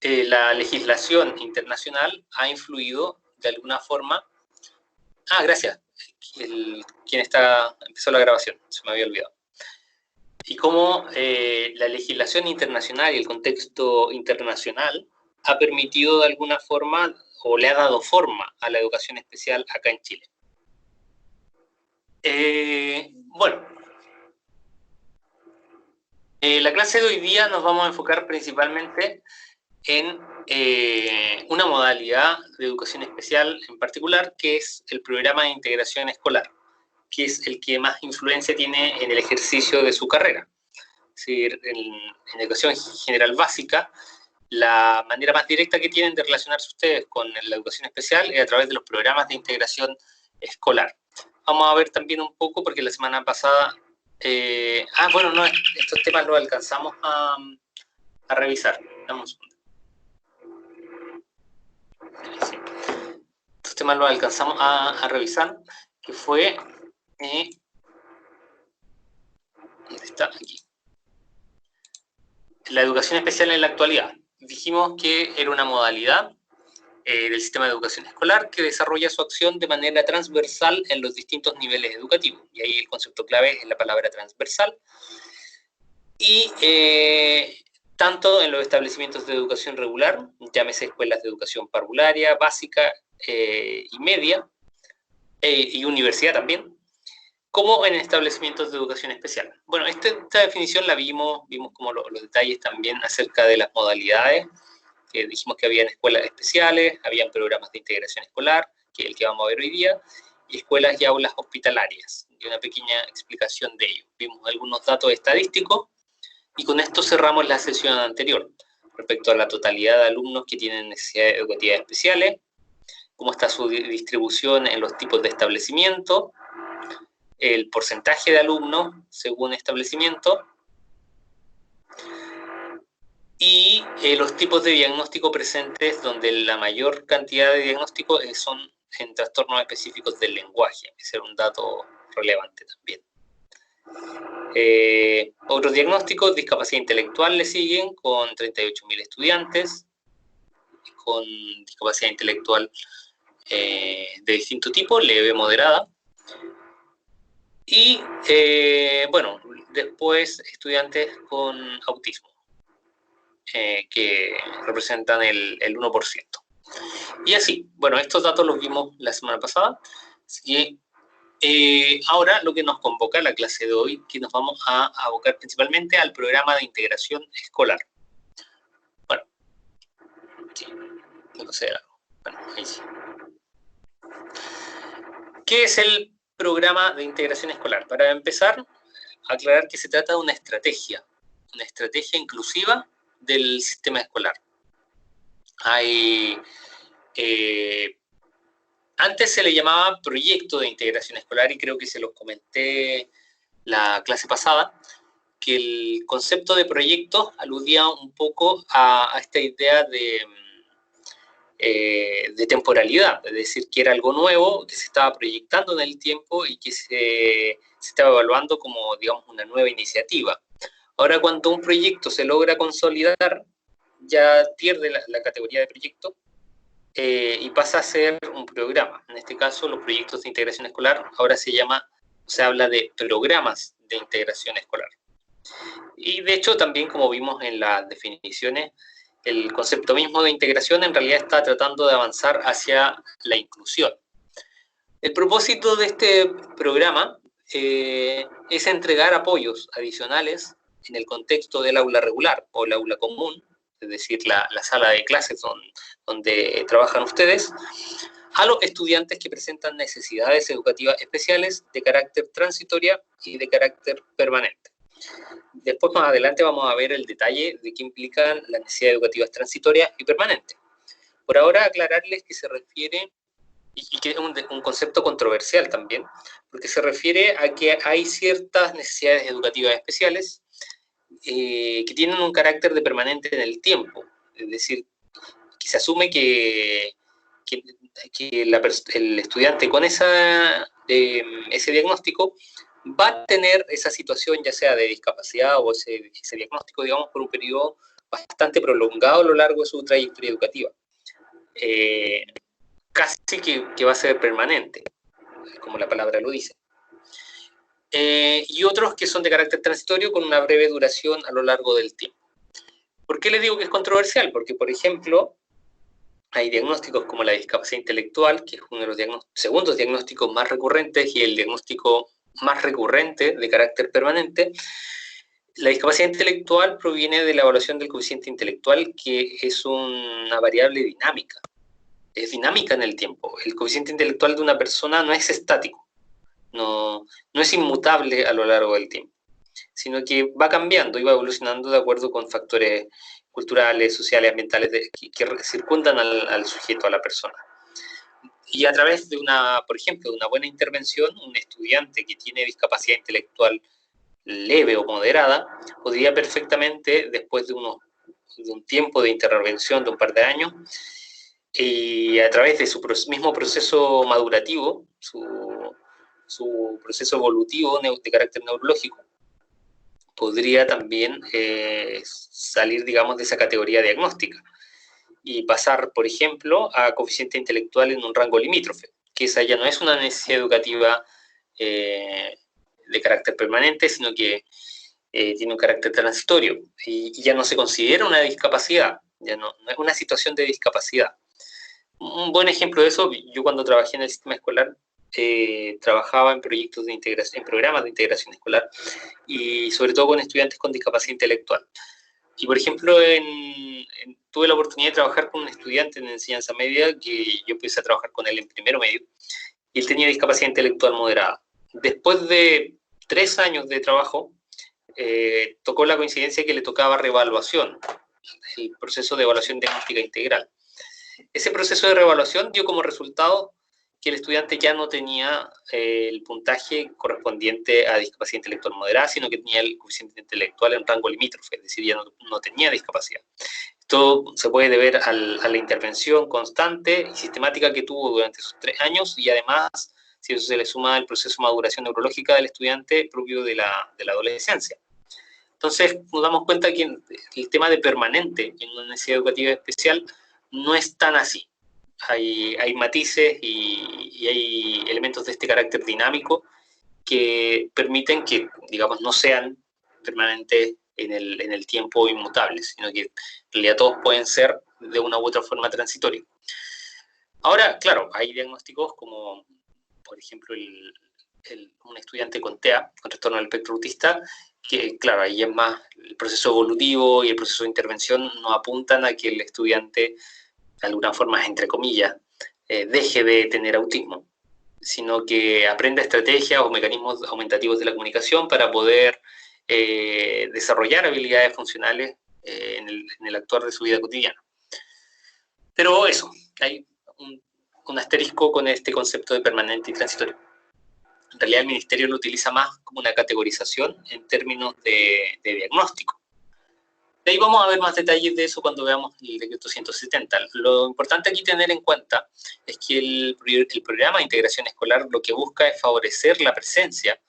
la legislación internacional ha influido de alguna forma. Gracias. Quien empezó la grabación, se me había olvidado. Y cómo la legislación internacional y el contexto internacional ha permitido de alguna forma, o le ha dado forma a la educación especial acá en Chile. Bueno, la clase de hoy día nos vamos a enfocar principalmente en una modalidad de educación especial en particular, que es el programa de integración escolar, que es el que más influencia tiene en el ejercicio de su carrera. Es decir, en educación general básica, la manera más directa que tienen de relacionarse ustedes con la educación especial es a través de los programas de integración escolar. Vamos a ver también un poco, porque la semana pasada... bueno, no, estos temas los alcanzamos a revisar. Dame un segundo. Sí. Estos temas los alcanzamos a revisar, que fue... ¿dónde está? Aquí. La educación especial en la actualidad. Dijimos que era una modalidad del sistema de educación escolar que desarrolla su acción de manera transversal en los distintos niveles educativos. Y ahí el concepto clave es la palabra transversal. Y tanto en los establecimientos de educación regular, llámese escuelas de educación parvularia, básica y media, y universidad también, como en establecimientos de educación especial. Bueno, esta definición la vimos como los detalles también acerca de las modalidades. Dijimos que habían escuelas especiales, habían programas de integración escolar, que es el que vamos a ver hoy día, y escuelas y aulas hospitalarias, y una pequeña explicación de ello. Vimos algunos datos estadísticos, y con esto cerramos la sesión anterior, respecto a la totalidad de alumnos que tienen necesidades educativas especiales, cómo está su distribución en los tipos de establecimiento, el porcentaje de alumnos según establecimiento, y los tipos de diagnóstico presentes, donde la mayor cantidad de diagnósticos son en trastornos específicos del lenguaje. Ese es un dato relevante también. Otros diagnósticos, discapacidad intelectual le siguen, con 38.000 estudiantes, con discapacidad intelectual de distinto tipo, leve, moderada. Y, bueno, después estudiantes con autismo, que representan el 1%. Y así, bueno, estos datos los vimos la semana pasada. Así que ahora lo que nos convoca a la clase de hoy, que nos vamos a abocar principalmente al programa de integración escolar. Bueno, sí, no sé, bueno, ahí sí. ¿Qué es el programa de integración escolar? Para empezar, aclarar que se trata de una estrategia inclusiva del sistema escolar. Antes se le llamaba proyecto de integración escolar, y creo que se los comenté la clase pasada, que el concepto de proyecto aludía un poco a esta idea de temporalidad, es decir, que era algo nuevo, que se estaba proyectando en el tiempo y que se estaba evaluando como, digamos, una nueva iniciativa. Ahora, cuando un proyecto se logra consolidar, ya pierde la categoría de proyecto y pasa a ser un programa. En este caso, los proyectos de integración escolar ahora se habla de programas de integración escolar. Y de hecho, también, como vimos en las definiciones, el concepto mismo de integración en realidad está tratando de avanzar hacia la inclusión. El propósito de este programa es entregar apoyos adicionales en el contexto del aula regular o el aula común, es decir, la sala de clases donde trabajan ustedes, a los estudiantes que presentan necesidades educativas especiales de carácter transitoria y de carácter permanente. Después, más adelante, vamos a ver el detalle de qué implican las necesidades educativas transitorias y permanentes. Por ahora, aclararles que se refiere, y que es un concepto controversial también, porque se refiere a que hay ciertas necesidades educativas especiales que tienen un carácter de permanente en el tiempo. Es decir, que se asume que el estudiante con ese diagnóstico va a tener esa situación, ya sea de discapacidad o ese diagnóstico, digamos, por un periodo bastante prolongado a lo largo de su trayectoria educativa. Casi que va a ser permanente, como la palabra lo dice. Y otros que son de carácter transitorio con una breve duración a lo largo del tiempo. ¿Por qué les digo que es controversial? Porque, por ejemplo, hay diagnósticos como la discapacidad intelectual, que es uno de los segundos diagnósticos más recurrentes y el diagnóstico más recurrente de carácter permanente. La discapacidad intelectual proviene de la evaluación del coeficiente intelectual, que es una variable dinámica. Es dinámica en el tiempo. El coeficiente intelectual de una persona no es estático, no es inmutable a lo largo del tiempo, sino que va cambiando y va evolucionando de acuerdo con factores culturales, sociales, ambientales que circundan al sujeto, a la persona. Y a través de por ejemplo, de una buena intervención, un estudiante que tiene discapacidad intelectual leve o moderada podría perfectamente, después de un tiempo de intervención de un par de años, y a través de su mismo proceso madurativo, su proceso evolutivo de carácter neurológico, podría también salir, digamos, de esa categoría diagnóstica y pasar, por ejemplo, a coeficiente intelectual en un rango limítrofe, que esa ya no es una necesidad educativa de carácter permanente, sino que tiene un carácter transitorio y ya no se considera una discapacidad, ya no es una situación de discapacidad. Un buen ejemplo de eso, yo cuando trabajé en el sistema escolar, trabajaba en proyectos de integración, en programas de integración escolar, y sobre todo con estudiantes con discapacidad intelectual. Y por ejemplo, tuve la oportunidad de trabajar con un estudiante en enseñanza media, que yo empecé a trabajar con él en primero medio, y él tenía discapacidad intelectual moderada. Después de 3 años de trabajo, tocó la coincidencia que le tocaba reevaluación, el proceso de evaluación diagnóstica integral. Ese proceso de reevaluación dio como resultado que el estudiante ya no tenía el puntaje correspondiente a discapacidad intelectual moderada, sino que tenía el coeficiente intelectual en rango limítrofe, es decir, ya no tenía discapacidad. Esto se puede deber a la intervención constante y sistemática que tuvo durante esos 3 años, y además, si eso se le suma el proceso de maduración neurológica del estudiante propio de la adolescencia. Entonces, nos damos cuenta que el tema de permanente en una necesidad educativa especial no es tan así. Hay matices y hay elementos de este carácter dinámico que permiten que, digamos, no sean permanentes en el tiempo inmutables, sino que en realidad todos pueden ser de una u otra forma transitorios. Ahora, claro, hay diagnósticos como, por ejemplo, un estudiante con TEA, con trastorno del espectro autista, que, claro, ahí es más el proceso evolutivo y el proceso de intervención no apuntan a que el estudiante, de alguna forma, entre comillas, deje de tener autismo, sino que aprenda estrategias o mecanismos aumentativos de la comunicación para poder desarrollar habilidades funcionales en el actuar de su vida cotidiana. Pero eso, hay un asterisco con este concepto de permanente y transitorio. En realidad el Ministerio lo utiliza más como una categorización en términos de diagnóstico. De ahí vamos a ver más detalles de eso cuando veamos el decreto 170. Lo importante aquí tener en cuenta es que el programa de integración escolar lo que busca es favorecer la presencia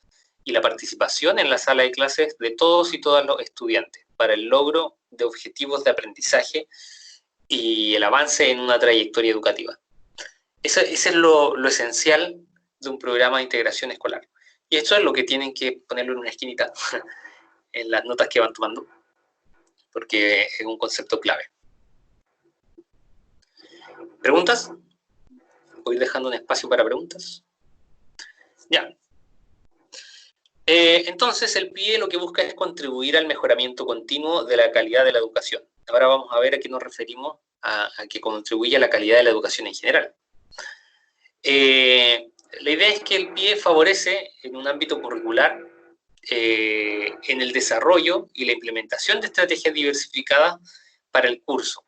y la participación en la sala de clases de todos y todas los estudiantes para el logro de objetivos de aprendizaje y el avance en una trayectoria educativa. Ese es lo esencial de un programa de integración escolar. Y esto es lo que tienen que ponerlo en una esquinita en las notas que van tomando, porque es un concepto clave. ¿Preguntas? Voy dejando un espacio para preguntas. Ya. Entonces, el PIE lo que busca es contribuir al mejoramiento continuo de la calidad de la educación. Ahora vamos a ver a qué nos referimos a que contribuye a la calidad de la educación en general. La idea es que el PIE favorece en un ámbito curricular en el desarrollo y la implementación de estrategias diversificadas para el curso.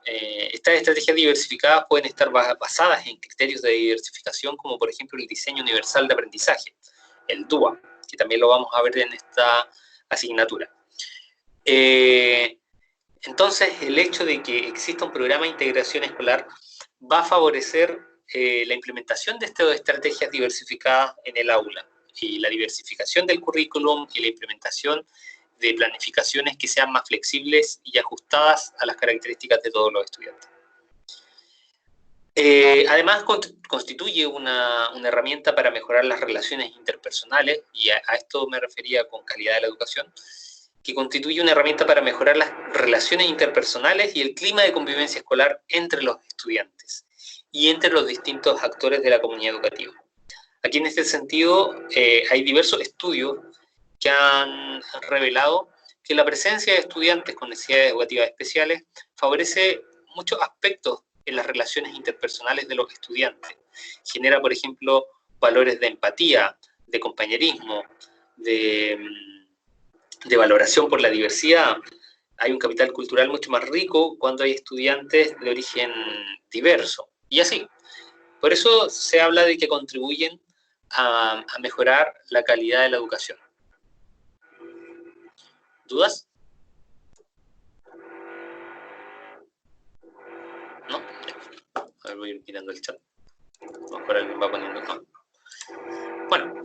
Estas estrategias diversificadas pueden estar basadas en criterios de diversificación, como por ejemplo el diseño universal de aprendizaje, el DUA, que también lo vamos a ver en esta asignatura. Entonces, el hecho de que exista un programa de integración escolar va a favorecer la implementación de estas estrategias diversificadas en el aula, y la diversificación del currículum y la implementación de planificaciones que sean más flexibles y ajustadas a las características de todos los estudiantes. Además, constituye una herramienta para mejorar las relaciones interpersonales, y a esto me refería con calidad de la educación, que constituye una herramienta para mejorar las relaciones interpersonales y el clima de convivencia escolar entre los estudiantes y entre los distintos actores de la comunidad educativa. Aquí en este sentido hay diversos estudios que han revelado que la presencia de estudiantes con necesidades educativas especiales favorece muchos aspectos en las relaciones interpersonales de los estudiantes. Genera, por ejemplo, valores de empatía, de compañerismo, de valoración por la diversidad. Hay un capital cultural mucho más rico cuando hay estudiantes de origen diverso. Y así. Por eso se habla de que contribuyen a mejorar la calidad de la educación. ¿Dudas? ¿No? A ver, voy a ir mirando el chat. A lo mejor alguien va poniendo... No. Bueno.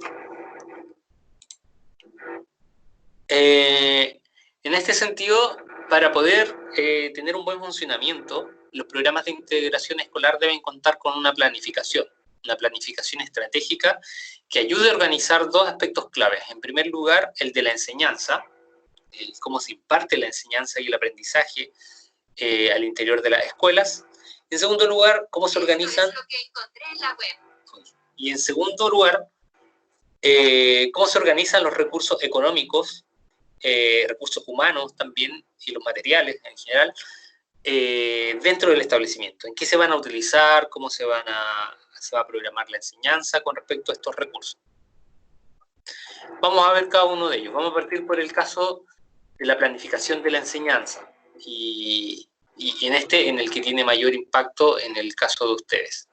En este sentido, para poder tener un buen funcionamiento, los programas de integración escolar deben contar con una planificación estratégica que ayude a organizar dos aspectos claves. En primer lugar, el de la enseñanza, cómo se imparte la enseñanza y el aprendizaje al interior de las escuelas. En segundo lugar, cómo se organizan... Esto es lo que encontré en la web. Y en segundo lugar, cómo se organizan los recursos económicos, recursos humanos también, y los materiales en general, dentro del establecimiento. ¿En qué se van a utilizar? ¿Cómo se va a programar la enseñanza con respecto a estos recursos? Vamos a ver cada uno de ellos. Vamos a partir por el caso de la planificación de la enseñanza, y en el que tiene mayor impacto en el caso de ustedes.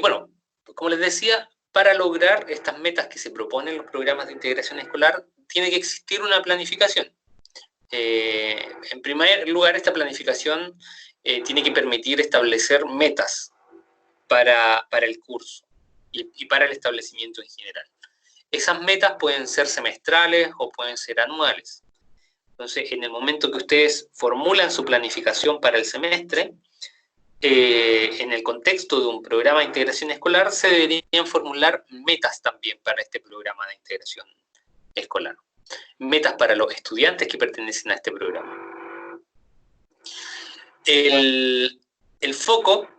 Bueno, como les decía, para lograr estas metas que se proponen los programas de integración escolar, tiene que existir una planificación. En primer lugar, esta planificación tiene que permitir establecer metas para el curso y para el establecimiento en general. Esas metas pueden ser semestrales o pueden ser anuales. Entonces, en el momento que ustedes formulan su planificación para el semestre, en el contexto de un programa de integración escolar, se deberían formular metas también para este programa de integración escolar. Metas para los estudiantes que pertenecen a este programa. El foco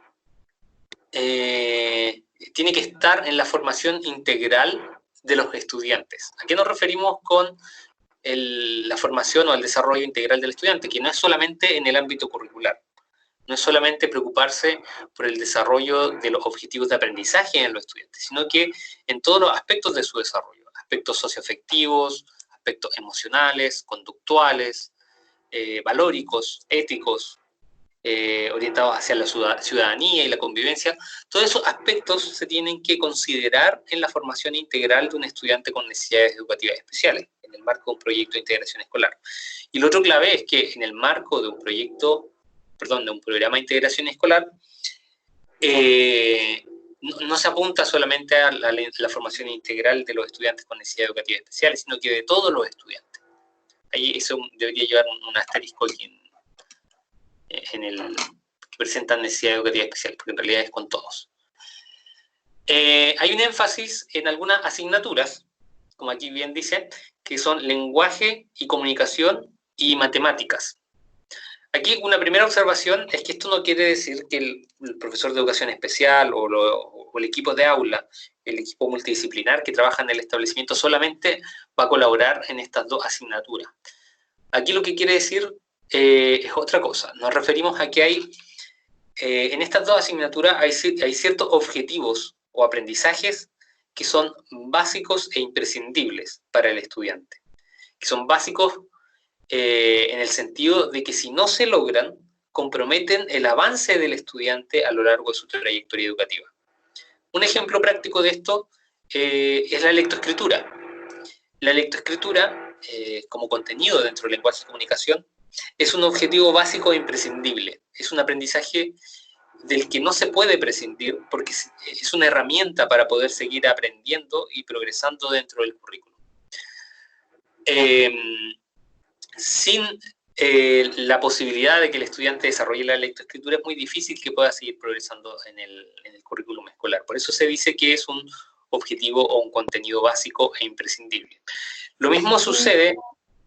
tiene que estar en la formación integral de los estudiantes. ¿A qué nos referimos con la formación o el desarrollo integral del estudiante? Que no es solamente en el ámbito curricular. No es solamente preocuparse por el desarrollo de los objetivos de aprendizaje en los estudiantes, sino que en todos los aspectos de su desarrollo, aspectos socioafectivos, aspectos emocionales, conductuales, valóricos, éticos, orientados hacia la ciudadanía y la convivencia. Todos esos aspectos se tienen que considerar en la formación integral de un estudiante con necesidades educativas especiales, en el marco de un proyecto de integración escolar. Y lo otro clave es que en el marco de un de un programa de integración escolar, no se apunta solamente a la formación integral de los estudiantes con necesidades educativas especiales, sino que de todos los estudiantes. Ahí eso debería llevar un asterisco aquí en el que presentan necesidades educativas especiales, porque en realidad es con todos. Hay un énfasis en algunas asignaturas, como aquí bien dice, que son lenguaje y comunicación y matemáticas. Aquí una primera observación es que esto no quiere decir que el profesor de educación especial o el equipo de aula, el equipo multidisciplinar que trabaja en el establecimiento solamente va a colaborar en estas dos asignaturas. Aquí lo que quiere decir es otra cosa. Nos referimos a que hay, en estas dos asignaturas hay ciertos objetivos o aprendizajes que son básicos e imprescindibles para el estudiante, que son básicos en el sentido de que si no se logran, comprometen el avance del estudiante a lo largo de su trayectoria educativa. Un ejemplo práctico de esto es la lectoescritura. La lectoescritura, como contenido dentro del lenguaje de comunicación, es un objetivo básico e imprescindible. Es un aprendizaje del que no se puede prescindir porque es una herramienta para poder seguir aprendiendo y progresando dentro del currículo. sin la posibilidad de que el estudiante desarrolle la lectoescritura, es muy difícil que pueda seguir progresando en el currículum escolar. Por eso se dice que es un objetivo o un contenido básico e imprescindible. Lo mismo sucede,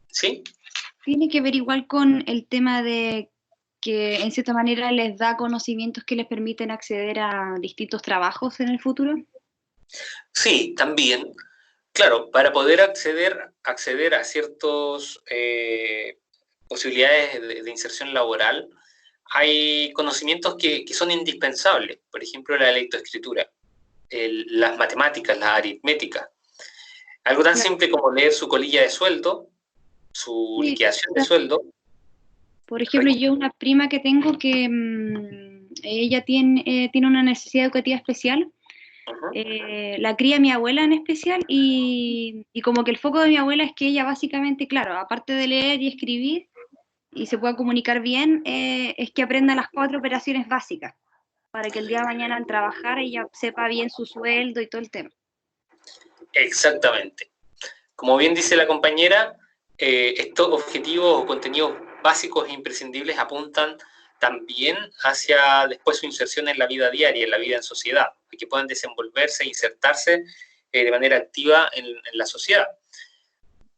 ¿sí? Tiene que ver igual con el tema de que en cierta manera les da conocimientos que les permiten acceder a distintos trabajos en el futuro. Sí, también. Claro, para poder acceder a ciertas posibilidades de inserción laboral, hay conocimientos que son indispensables. Por ejemplo, la lectoescritura, las matemáticas, la aritmética. Algo tan simple como leer su colilla de sueldo, su liquidación de sueldo. Por ejemplo, yo una prima que tengo que ella tiene una necesidad educativa especial. La cría mi abuela en especial y como que el foco de mi abuela es que ella básicamente, claro, aparte de leer y escribir y se pueda comunicar bien, es que aprenda las 4 operaciones básicas para que el día de mañana al trabajar ella sepa bien su sueldo y todo el tema. Exactamente. Como bien dice la compañera, estos objetivos o contenidos básicos e imprescindibles apuntan también hacia después su inserción en la vida diaria, en la vida en sociedad, y que puedan desenvolverse e insertarse de manera activa en la sociedad.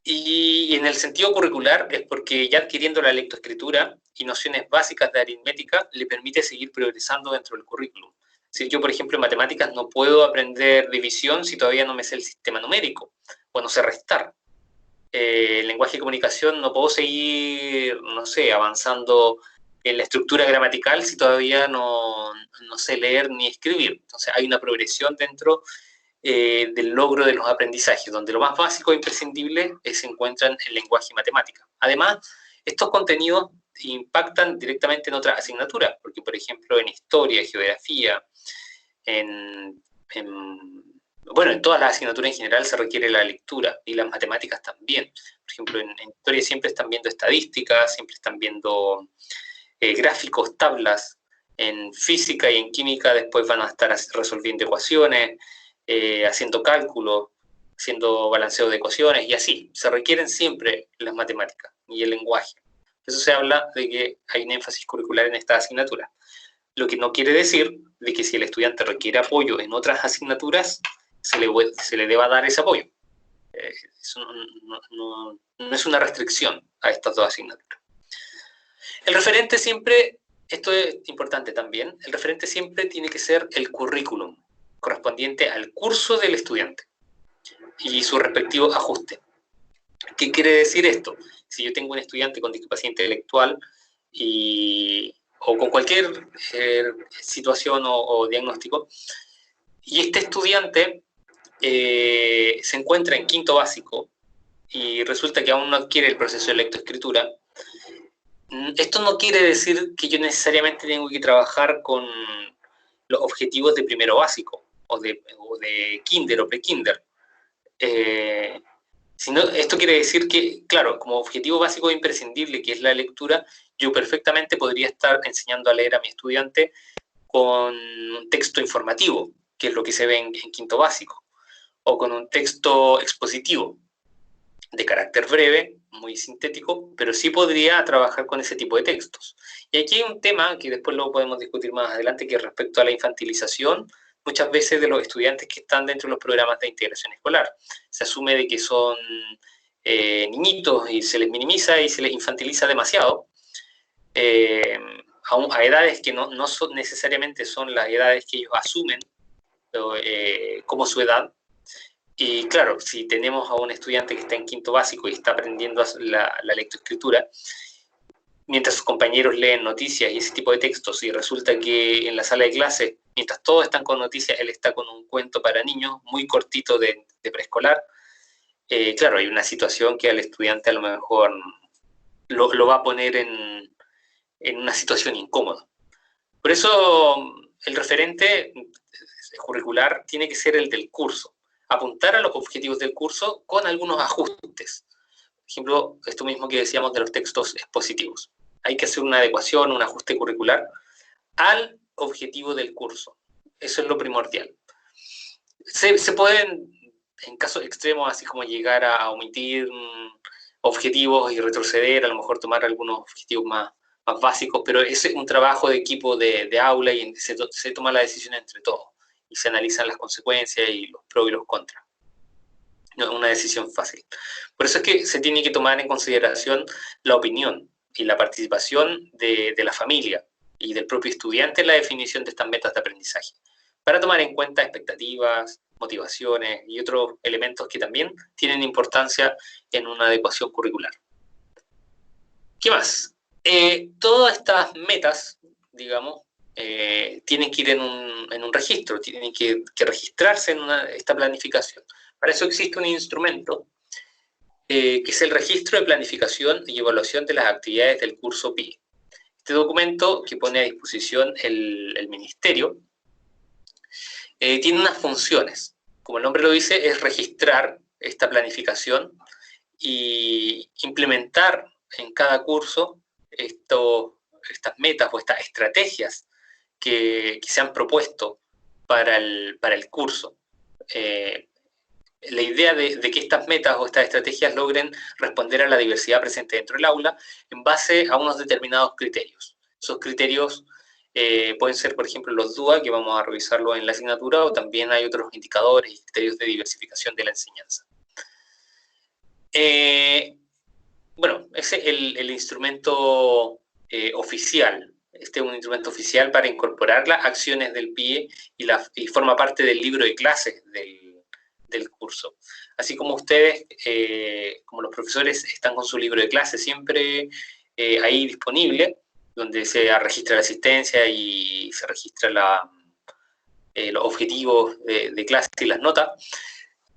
Y en el sentido curricular es porque ya adquiriendo la lectoescritura y nociones básicas de aritmética le permite seguir progresando dentro del currículum. Si yo, por ejemplo, en matemáticas no puedo aprender división si todavía no me sé el sistema numérico o no sé restar. En lenguaje de comunicación no puedo seguir, no sé, avanzando en la estructura gramatical si todavía no sé leer ni escribir. Entonces hay una progresión dentro del logro de los aprendizajes, donde lo más básico e imprescindible se encuentran en lenguaje y matemática. Además, estos contenidos impactan directamente en otras asignaturas, porque por ejemplo en historia, geografía, bueno, en todas las asignaturas en general se requiere la lectura y las matemáticas también. Por ejemplo, en historia siempre están viendo estadísticas, siempre están viendo gráficos, tablas. En física y en química después van a estar resolviendo ecuaciones, haciendo cálculos, haciendo balanceo de ecuaciones y así. Se requieren siempre las matemáticas y el lenguaje. Eso se habla de que hay un énfasis curricular en esta asignatura. Lo que no quiere decir de que si el estudiante requiere apoyo en otras asignaturas, se le deba dar ese apoyo. Eso no es una restricción a estas dos asignaturas. El referente siempre, esto es importante también, el referente siempre tiene que ser el currículum correspondiente al curso del estudiante y su respectivo ajuste. ¿Qué quiere decir esto? Si yo tengo un estudiante con discapacidad intelectual o con cualquier situación o diagnóstico, y este estudiante se encuentra en quinto básico y resulta que aún no adquiere el proceso de lectoescritura, esto no quiere decir que yo necesariamente tengo que trabajar con los objetivos de primero básico o de kinder o pre-kinder. Esto quiere decir que, claro, como objetivo básico imprescindible, que es la lectura, yo perfectamente podría estar enseñando a leer a mi estudiante con un texto informativo, que es lo que se ve en quinto básico, o con un texto expositivo, de carácter breve, muy sintético, pero sí podría trabajar con ese tipo de textos. Y aquí hay un tema que después lo podemos discutir más adelante, que es respecto a la infantilización, muchas veces de los estudiantes que están dentro de los programas de integración escolar. Se asume de que son niñitos y se les minimiza y se les infantiliza demasiado, a edades que no son necesariamente son las edades que ellos asumen como su edad. Y claro, si tenemos a un estudiante que está en quinto básico y está aprendiendo la lectoescritura, mientras sus compañeros leen noticias y ese tipo de textos, y resulta que en la sala de clase, mientras todos están con noticias, él está con un cuento para niños muy cortito de preescolar, claro, hay una situación que al estudiante a lo mejor lo va a poner en una situación incómoda. Por eso el referente curricular tiene que ser el del curso, apuntar a los objetivos del curso con algunos ajustes. Por ejemplo, esto mismo que decíamos de los textos expositivos. Hay que hacer una adecuación, un ajuste curricular al objetivo del curso. Eso es lo primordial. Se pueden en casos extremos, así como llegar a omitir objetivos y retroceder, a lo mejor tomar algunos objetivos más básicos, pero ese es un trabajo de equipo de aula y se toma la decisión entre todos y se analizan las consecuencias y los pros y los contras. No es una decisión fácil. Por eso es que se tiene que tomar en consideración la opinión y la participación de la familia y del propio estudiante en la definición de estas metas de aprendizaje, para tomar en cuenta expectativas, motivaciones y otros elementos que también tienen importancia en una adecuación curricular. ¿Qué más? Todas estas metas, digamos, tienen que ir en un registro, tienen que registrarse en esta planificación. Para eso existe un instrumento que es el Registro de Planificación y Evaluación de las Actividades del curso PIE. Este documento que pone a disposición el Ministerio tiene unas funciones. Como el nombre lo dice, es registrar esta planificación y implementar en cada curso estas metas o estas estrategias que se han propuesto para el curso. La idea de que estas metas o estas estrategias logren responder a la diversidad presente dentro del aula en base a unos determinados criterios. Esos criterios pueden ser, por ejemplo, los DUA, que vamos a revisarlo en la asignatura, o también hay otros indicadores y criterios de diversificación de la enseñanza. Bueno, ese es el instrumento oficial. Este es un instrumento oficial para incorporar las acciones del PIE y forma parte del libro de clases del curso. Así como ustedes, como los profesores, están con su libro de clases siempre ahí disponible, donde se registra la asistencia y se registra los objetivos de clase y las notas.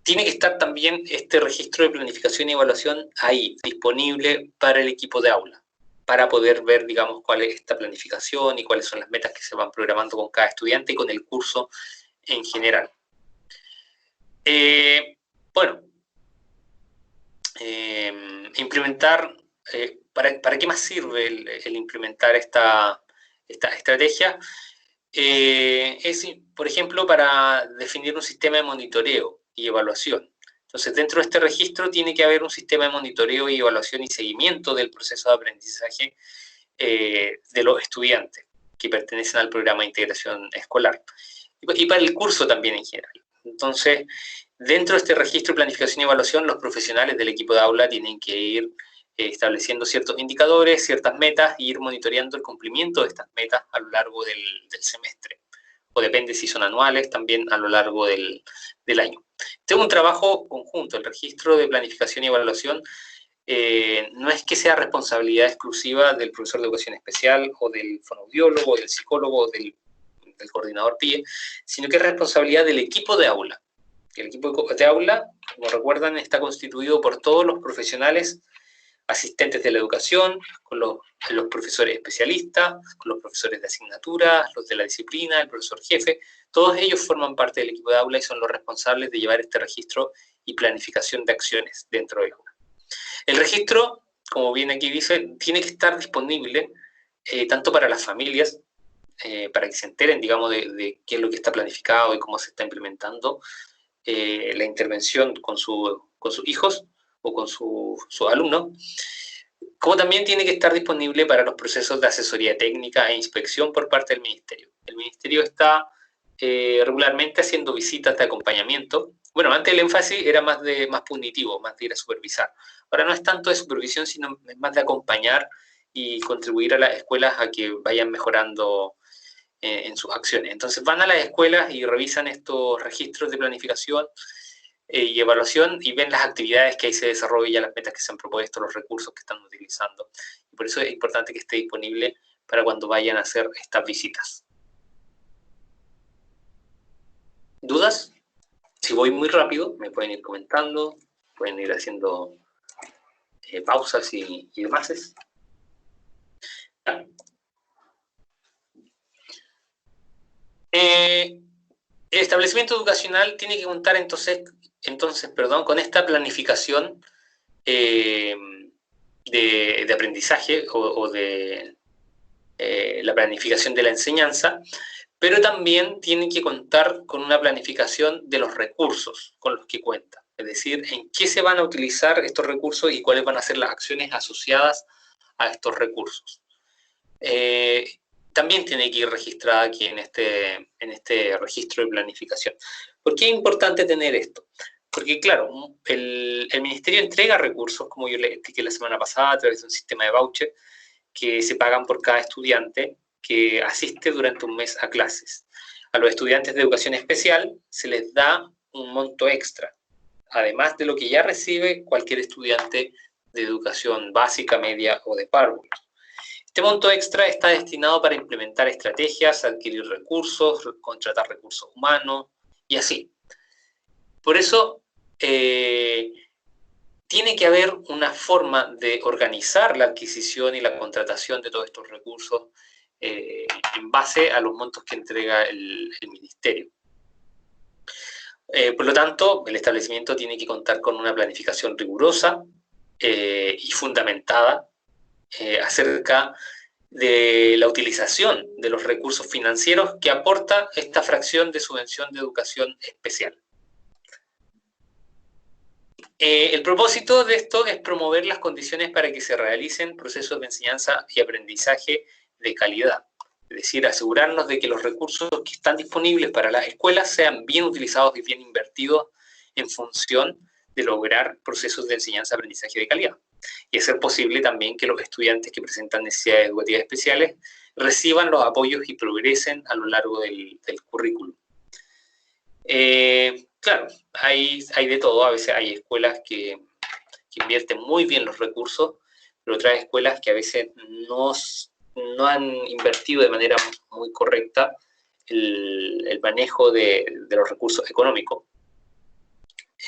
Tiene que estar también este registro de planificación y evaluación ahí, disponible para el equipo de aula, para poder ver, digamos, cuál es esta planificación y cuáles son las metas que se van programando con cada estudiante y con el curso en general. Bueno, implementar, ¿para qué más sirve el implementar esta estrategia? Es, por ejemplo, para definir un sistema de monitoreo y evaluación. Entonces, dentro de este registro tiene que haber un sistema de monitoreo y evaluación y seguimiento del proceso de aprendizaje de los estudiantes que pertenecen al programa de integración escolar. Y para el curso también en general. Entonces, dentro de este registro de planificación y evaluación, los profesionales del equipo de aula tienen que ir estableciendo ciertos indicadores, ciertas metas, e ir monitoreando el cumplimiento de estas metas a lo largo del semestre. O depende si son anuales, también a lo largo del año. Este es un trabajo conjunto. El registro de planificación y evaluación no es que sea responsabilidad exclusiva del profesor de educación especial, o del fonoaudiólogo, o del psicólogo, o del coordinador PIE, sino que es responsabilidad del equipo de aula. El equipo de aula, como recuerdan, está constituido por todos los profesionales asistentes de la educación, con los profesores especialistas, con los profesores de asignatura, los de la disciplina, el profesor jefe. Todos ellos forman parte del equipo de aula y son los responsables de llevar este registro y planificación de acciones dentro del aula. El registro, como bien aquí dice, tiene que estar disponible tanto para las familias, para que se enteren, digamos, de qué es lo que está planificado y cómo se está implementando la intervención con sus hijos o con sus alumnos, como también tiene que estar disponible para los procesos de asesoría técnica e inspección por parte del Ministerio. El Ministerio está regularmente haciendo visitas de acompañamiento. Bueno, antes el énfasis era más punitivo, más de ir a supervisar. Ahora no es tanto de supervisión, sino más de acompañar y contribuir a las escuelas a que vayan mejorando en sus acciones. Entonces van a las escuelas y revisan estos registros de planificación y evaluación y ven las actividades que ahí se desarrollan, las metas que se han propuesto, los recursos que están utilizando. Y por eso es importante que esté disponible para cuando vayan a hacer estas visitas. ¿Dudas? Si voy muy rápido, me pueden ir comentando, pueden ir haciendo pausas y demás. El establecimiento educacional tiene que contar entonces, con esta planificación de aprendizaje o de la planificación de la enseñanza pero también tiene que contar con una planificación de los recursos con los que cuenta. Es decir, en qué se van a utilizar estos recursos y cuáles van a ser las acciones asociadas a estos recursos. También tiene que ir registrada aquí en este registro de planificación. ¿Por qué es importante tener esto? Porque, claro, el Ministerio entrega recursos, como yo les expliqué la semana pasada, a través de un sistema de voucher, que se pagan por cada estudiante que asiste durante un mes a clases. A los estudiantes de educación especial se les da un monto extra, además de lo que ya recibe cualquier estudiante de educación básica, media o de párvulo. Este monto extra está destinado para implementar estrategias, adquirir recursos, contratar recursos humanos y así. Por eso, tiene que haber una forma de organizar la adquisición y la contratación de todos estos recursos en base a los montos que entrega el Ministerio. Por lo tanto, el establecimiento tiene que contar con una planificación rigurosa y fundamentada acerca de la utilización de los recursos financieros que aporta esta fracción de subvención de educación especial. El propósito de esto es promover las condiciones para que se realicen procesos de enseñanza y aprendizaje de calidad. Es decir, asegurarnos de que los recursos que están disponibles para las escuelas sean bien utilizados y bien invertidos en función de lograr procesos de enseñanza y aprendizaje de calidad. Y hacer posible también que los estudiantes que presentan necesidades educativas especiales reciban los apoyos y progresen a lo largo del currículum. Claro, hay de todo. A veces hay escuelas que invierten muy bien los recursos, pero otras escuelas que a veces no han invertido de manera muy correcta el manejo de los recursos económicos.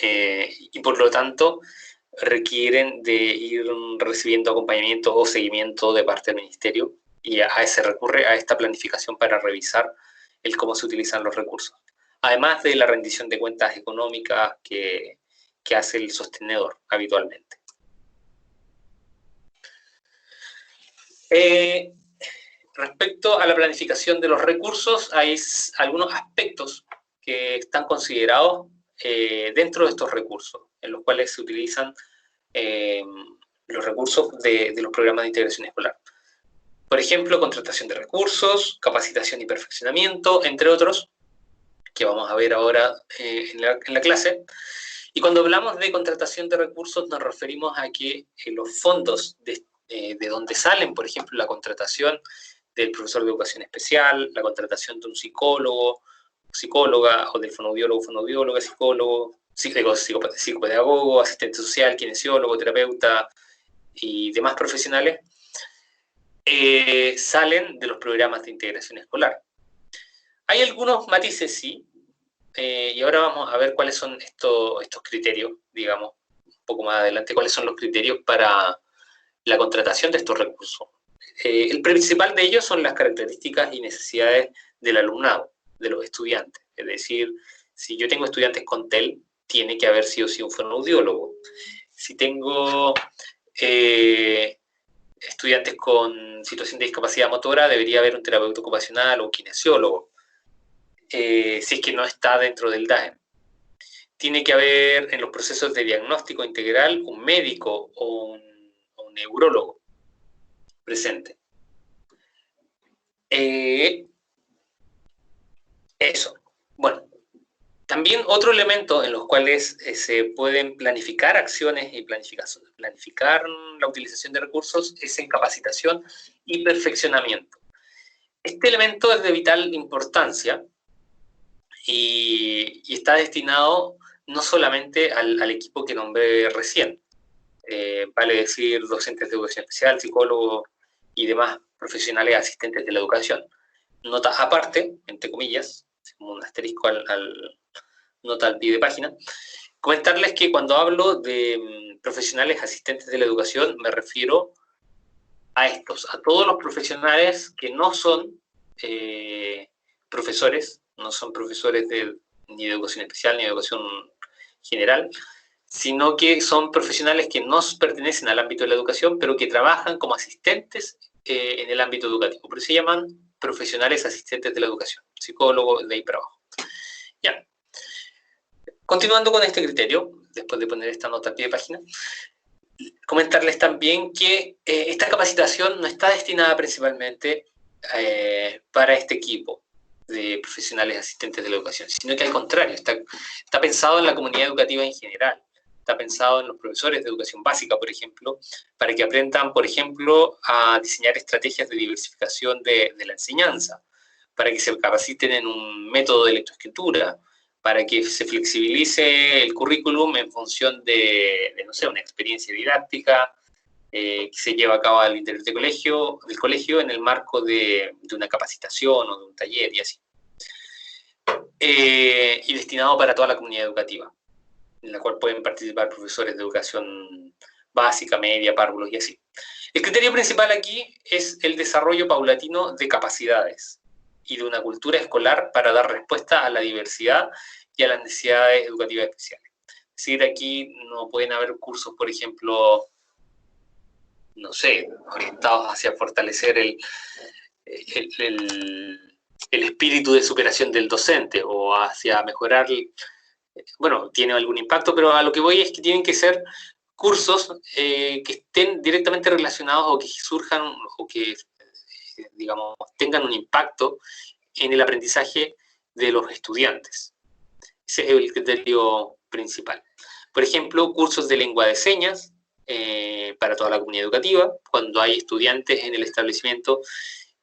Y por lo tanto, requieren de ir recibiendo acompañamiento o seguimiento de parte del Ministerio, y se recurre a esta planificación para revisar el cómo se utilizan los recursos. Además de la rendición de cuentas económicas que hace el sostenedor habitualmente. Respecto a la planificación de los recursos, hay algunos aspectos que están considerados dentro de estos recursos, en los cuales se utilizan los recursos de los programas de integración escolar. Por ejemplo, contratación de recursos, capacitación y perfeccionamiento, entre otros, que vamos a ver ahora en la clase. Y cuando hablamos de contratación de recursos, nos referimos a que los fondos de donde salen, por ejemplo, la contratación del profesor de educación especial, la contratación de un psicólogo, psicóloga, o del fonoaudiólogo, fonoaudióloga, psicólogo, psicopedagogo, asistente social, kinesiólogo, terapeuta y demás profesionales, salen de los programas de integración escolar. Hay algunos matices, sí, y ahora vamos a ver cuáles son estos criterios, digamos, un poco más adelante, cuáles son los criterios para la contratación de estos recursos. El principal de ellos son las características y necesidades del alumnado, de los estudiantes. Es decir, si yo tengo estudiantes con TEL, tiene que haber sí o sí un fonoaudiólogo. Si tengo estudiantes con situación de discapacidad motora, debería haber un terapeuta ocupacional o un kinesiólogo, si es que no está dentro del DAEM. Tiene que haber en los procesos de diagnóstico integral un médico o un neurólogo presente. Eso. Bueno, también otro elemento en los cuales se pueden planificar acciones y planificar la utilización de recursos es en capacitación y perfeccionamiento. Este elemento es de vital importancia y está destinado no solamente al equipo que nombré recién, vale decir docentes de educación especial, psicólogos y demás profesionales asistentes de la educación. Nota aparte, entre comillas, como un asterisco nota al pie de página, comentarles que cuando hablo de profesionales asistentes de la educación me refiero a a todos los profesionales que no son profesores, no son profesores ni de educación especial ni de educación general, sino que son profesionales que no pertenecen al ámbito de la educación, pero que trabajan como asistentes en el ámbito educativo. Por eso se llaman profesionales asistentes de la educación, psicólogos de ahí para abajo. Ya. Continuando con este criterio, después de poner esta nota a pie de página, comentarles también que esta capacitación no está destinada principalmente para este equipo de profesionales asistentes de la educación, sino que al contrario, está pensado en la comunidad educativa en general. Está pensado en los profesores de educación básica, por ejemplo, para que aprendan, por ejemplo, a diseñar estrategias de diversificación de la enseñanza, para que se capaciten en un método de lectoescritura, para que se flexibilice el currículum en función de no sé, una experiencia didáctica que se lleva a cabo al interior del colegio en el marco de una capacitación o de un taller y así. Y destinado para toda la comunidad educativa, en la cual pueden participar profesores de educación básica, media, párvulos y así. El criterio principal aquí es el desarrollo paulatino de capacidades y de una cultura escolar para dar respuesta a la diversidad y a las necesidades educativas especiales. Es decir, aquí no pueden haber cursos, por ejemplo, no sé, orientados hacia fortalecer el espíritu de superación del docente o hacia mejorar, bueno, tiene algún impacto, pero a lo que voy es que tienen que ser cursos que estén directamente relacionados o que surjan o que, digamos, tengan un impacto en el aprendizaje de los estudiantes. Ese es el criterio principal. Por ejemplo, cursos de lengua de señas para toda la comunidad educativa, cuando hay estudiantes en el establecimiento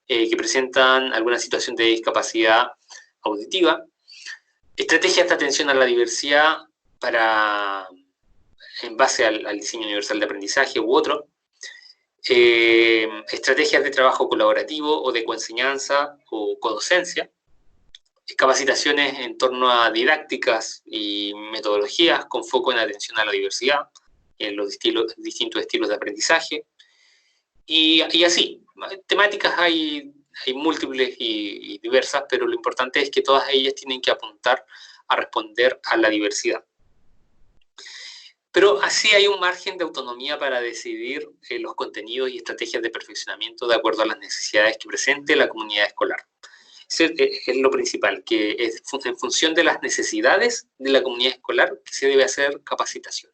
que presentan alguna situación de discapacidad auditiva. Estrategias de atención a la diversidad en base al diseño universal de aprendizaje u otro. Estrategias de trabajo colaborativo o de coenseñanza o codocencia. Capacitaciones en torno a didácticas y metodologías con foco en atención a la diversidad, en los distintos estilos de aprendizaje, y así. Temáticas hay múltiples y diversas, pero lo importante es que todas ellas tienen que apuntar a responder a la diversidad. Pero así hay un margen de autonomía para decidir los contenidos y estrategias de perfeccionamiento de acuerdo a las necesidades que presente la comunidad escolar. Eso es lo principal, que es en función de las necesidades de la comunidad escolar que se debe hacer capacitación.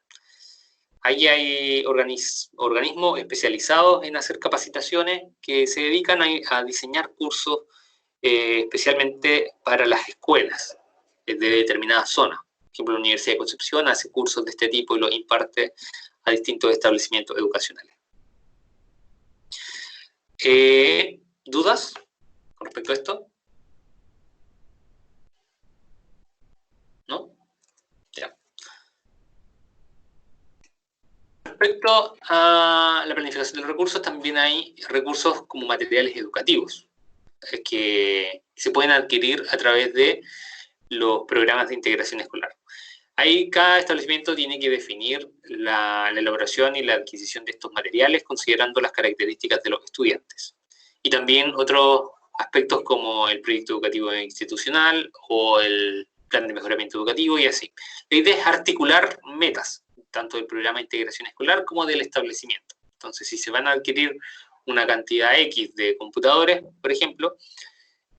Ahí hay organismos especializados en hacer capacitaciones que se dedican a diseñar cursos especialmente para las escuelas de determinadas zonas. Por ejemplo, la Universidad de Concepción hace cursos de este tipo y los imparte a distintos establecimientos educacionales. ¿Dudas con respecto a esto? ¿No? Ya. Respecto a la planificación de los recursos, también hay recursos como materiales educativos que se pueden adquirir a través de los programas de integración escolar. Ahí cada establecimiento tiene que definir la elaboración y la adquisición de estos materiales considerando las características de los estudiantes. Y también otros aspectos como el proyecto educativo institucional o el plan de mejoramiento educativo y así. La idea es articular metas, tanto del programa de integración escolar como del establecimiento. Entonces, si se van a adquirir una cantidad X de computadores, por ejemplo,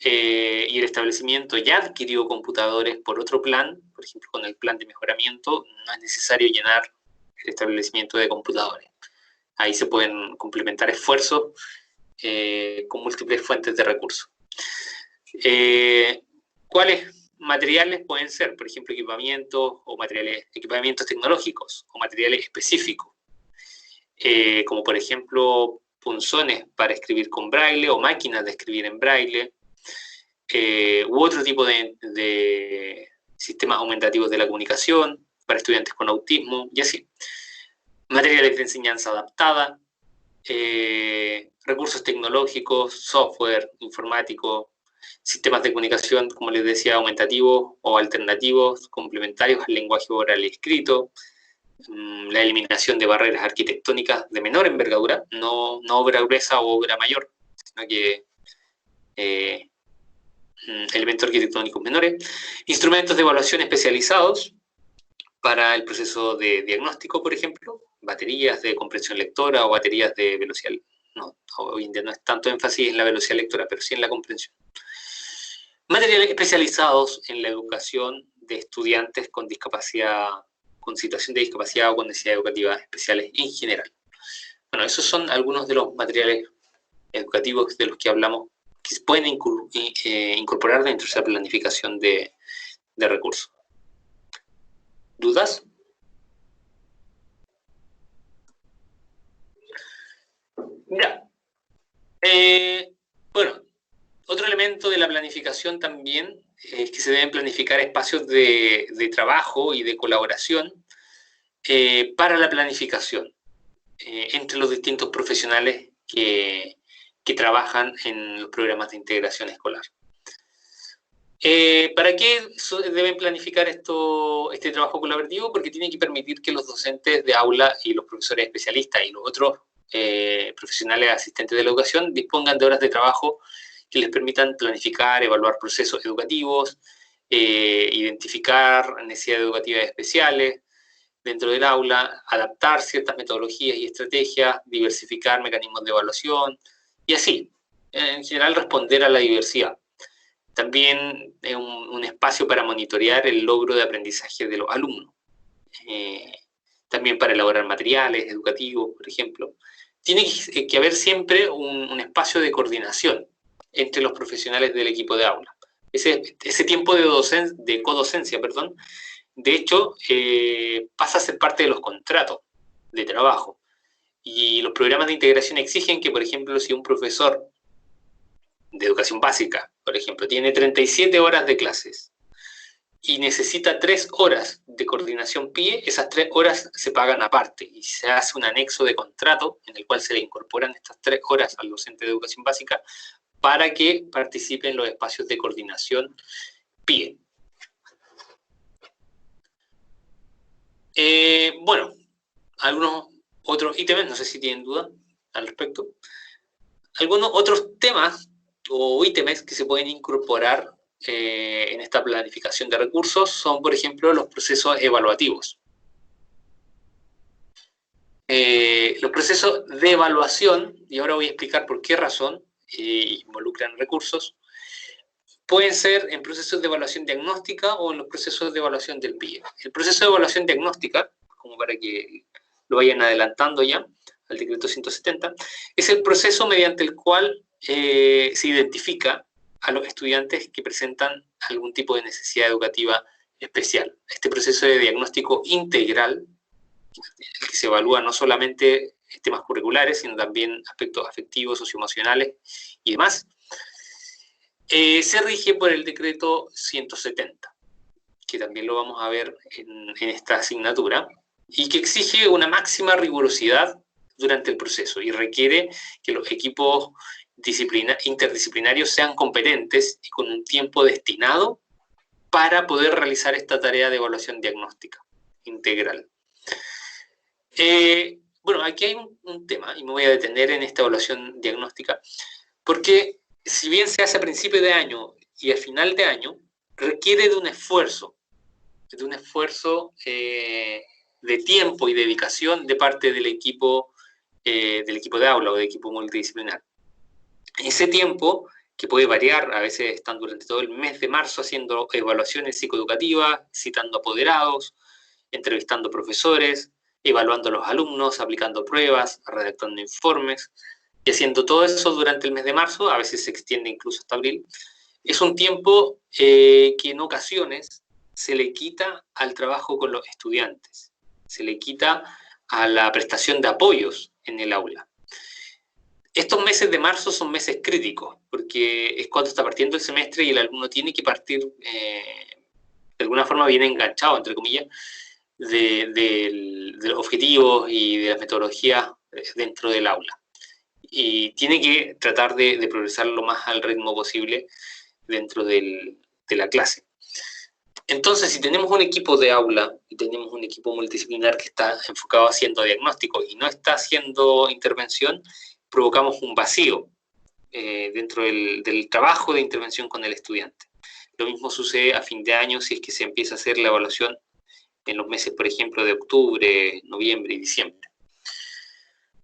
y el establecimiento ya adquirió computadores por otro plan, por ejemplo, con el plan de mejoramiento, no es necesario llenar el establecimiento de computadores. Ahí se pueden complementar esfuerzos con múltiples fuentes de recursos. ¿Cuáles materiales pueden ser? Por ejemplo, equipamientos tecnológicos o materiales específicos, como por ejemplo punzones para escribir con braille o máquinas de escribir en braille, u otro tipo de sistemas aumentativos de la comunicación para estudiantes con autismo y así. Materiales de enseñanza adaptada, recursos tecnológicos, software informático, sistemas de comunicación, como les decía, aumentativos o alternativos, complementarios al lenguaje oral y escrito, la eliminación de barreras arquitectónicas de menor envergadura, no obra gruesa o obra mayor, sino que elementos arquitectónicos menores, instrumentos de evaluación especializados para el proceso de diagnóstico, por ejemplo, baterías de comprensión lectora o baterías de velocidad no, hoy en día no es tanto énfasis en la velocidad lectora, pero sí en la comprensión. Materiales especializados en la educación de estudiantes con discapacidad, con situación de discapacidad o con necesidades educativas especiales en general. Bueno, esos son algunos de los materiales educativos de los que hablamos que se pueden incorporar dentro de esa planificación de recursos. ¿Dudas? Mira, bueno, otro elemento de la planificación también es que se deben planificar espacios de trabajo y de colaboración para la planificación entre los distintos profesionales que trabajan en los programas de integración escolar. ¿Para qué deben planificar este trabajo colaborativo? Porque tiene que permitir que los docentes de aula y los profesores especialistas y los otros profesionales asistentes de la educación dispongan de horas de trabajo que les permitan planificar, evaluar procesos educativos, identificar necesidades educativas especiales dentro del aula, adaptar ciertas metodologías y estrategias, diversificar mecanismos de evaluación y así, en general, responder a la diversidad. También es un espacio para monitorear el logro de aprendizaje de los alumnos. También para elaborar materiales educativos, por ejemplo. Tiene que haber siempre un espacio de coordinación entre los profesionales del equipo de aula. Ese tiempo de codocencia, de hecho, pasa a ser parte de los contratos de trabajo. Y los programas de integración exigen que, por ejemplo, si un profesor de educación básica, por ejemplo, tiene 37 horas de clases y necesita 3 horas de coordinación PIE, esas 3 horas se pagan aparte y se hace un anexo de contrato en el cual se le incorporan estas 3 horas al docente de educación básica para que participe en los espacios de coordinación PIE. Bueno, algunos otros ítems, no sé si tienen duda al respecto. Algunos otros temas o ítems que se pueden incorporar en esta planificación de recursos son, por ejemplo, los procesos evaluativos. Los procesos de evaluación, y ahora voy a explicar por qué razón involucran recursos, pueden ser en procesos de evaluación diagnóstica o en los procesos de evaluación del PIE. El proceso de evaluación diagnóstica, como para que lo vayan adelantando ya, al decreto 170, es el proceso mediante el cual se identifica a los estudiantes que presentan algún tipo de necesidad educativa especial. Este proceso de diagnóstico integral, el que se evalúa no solamente temas curriculares, sino también aspectos afectivos, socioemocionales y demás, se rige por el decreto 170, que también lo vamos a ver en esta asignatura, y que exige una máxima rigurosidad durante el proceso y requiere que los equipos interdisciplinarios sean competentes y con un tiempo destinado para poder realizar esta tarea de evaluación diagnóstica integral. Bueno, aquí hay un tema, y me voy a detener en esta evaluación diagnóstica, porque si bien se hace a principio de año y a final de año, requiere de un esfuerzo de tiempo y dedicación de parte del equipo de aula o del equipo multidisciplinar. Ese tiempo, que puede variar, a veces están durante todo el mes de marzo haciendo evaluaciones psicoeducativas, citando apoderados, entrevistando profesores, evaluando a los alumnos, aplicando pruebas, redactando informes, y haciendo todo eso durante el mes de marzo, a veces se extiende incluso hasta abril. Es un tiempo que en ocasiones se le quita al trabajo con los estudiantes, se le quita a la prestación de apoyos en el aula. Estos meses de marzo son meses críticos, porque es cuando está partiendo el semestre y el alumno tiene que partir, de alguna forma bien enganchado, entre comillas, de los objetivos y de las metodologías dentro del aula. Y tiene que tratar de progresar lo más al ritmo posible dentro de la clase. Entonces, si tenemos un equipo de aula y tenemos un equipo multidisciplinar que está enfocado haciendo diagnóstico y no está haciendo intervención, provocamos un vacío dentro del trabajo de intervención con el estudiante. Lo mismo sucede a fin de año si es que se empieza a hacer la evaluación en los meses, por ejemplo, de octubre, noviembre y diciembre.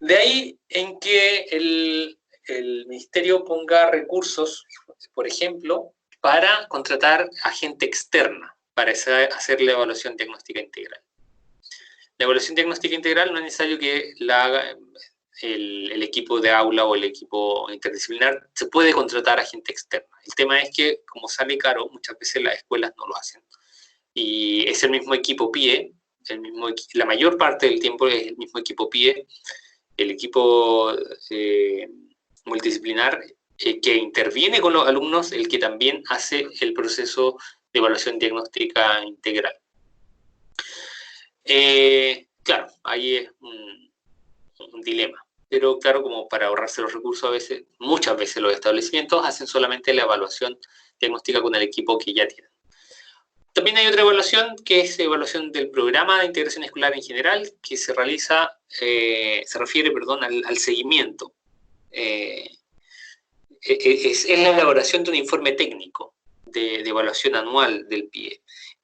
De ahí en que el ministerio ponga recursos, por ejemplo, para contratar a gente externa, para hacer la evaluación diagnóstica integral. La evaluación diagnóstica integral no es necesario que la haga el equipo de aula o el equipo interdisciplinar, se puede contratar a gente externa. El tema es que, como sale caro, muchas veces las escuelas no lo hacen. Y es el mismo equipo PIE, la mayor parte del tiempo es el mismo equipo PIE, el equipo multidisciplinar que interviene con los alumnos, el que también hace el proceso de evaluación diagnóstica integral. Claro, ahí es un dilema. Pero claro, como para ahorrarse los recursos, muchas veces los establecimientos hacen solamente la evaluación diagnóstica con el equipo que ya tienen. También hay otra evaluación, que es evaluación del programa de integración escolar en general, que se refiere al seguimiento. Es la elaboración de un informe técnico de evaluación anual del PIE,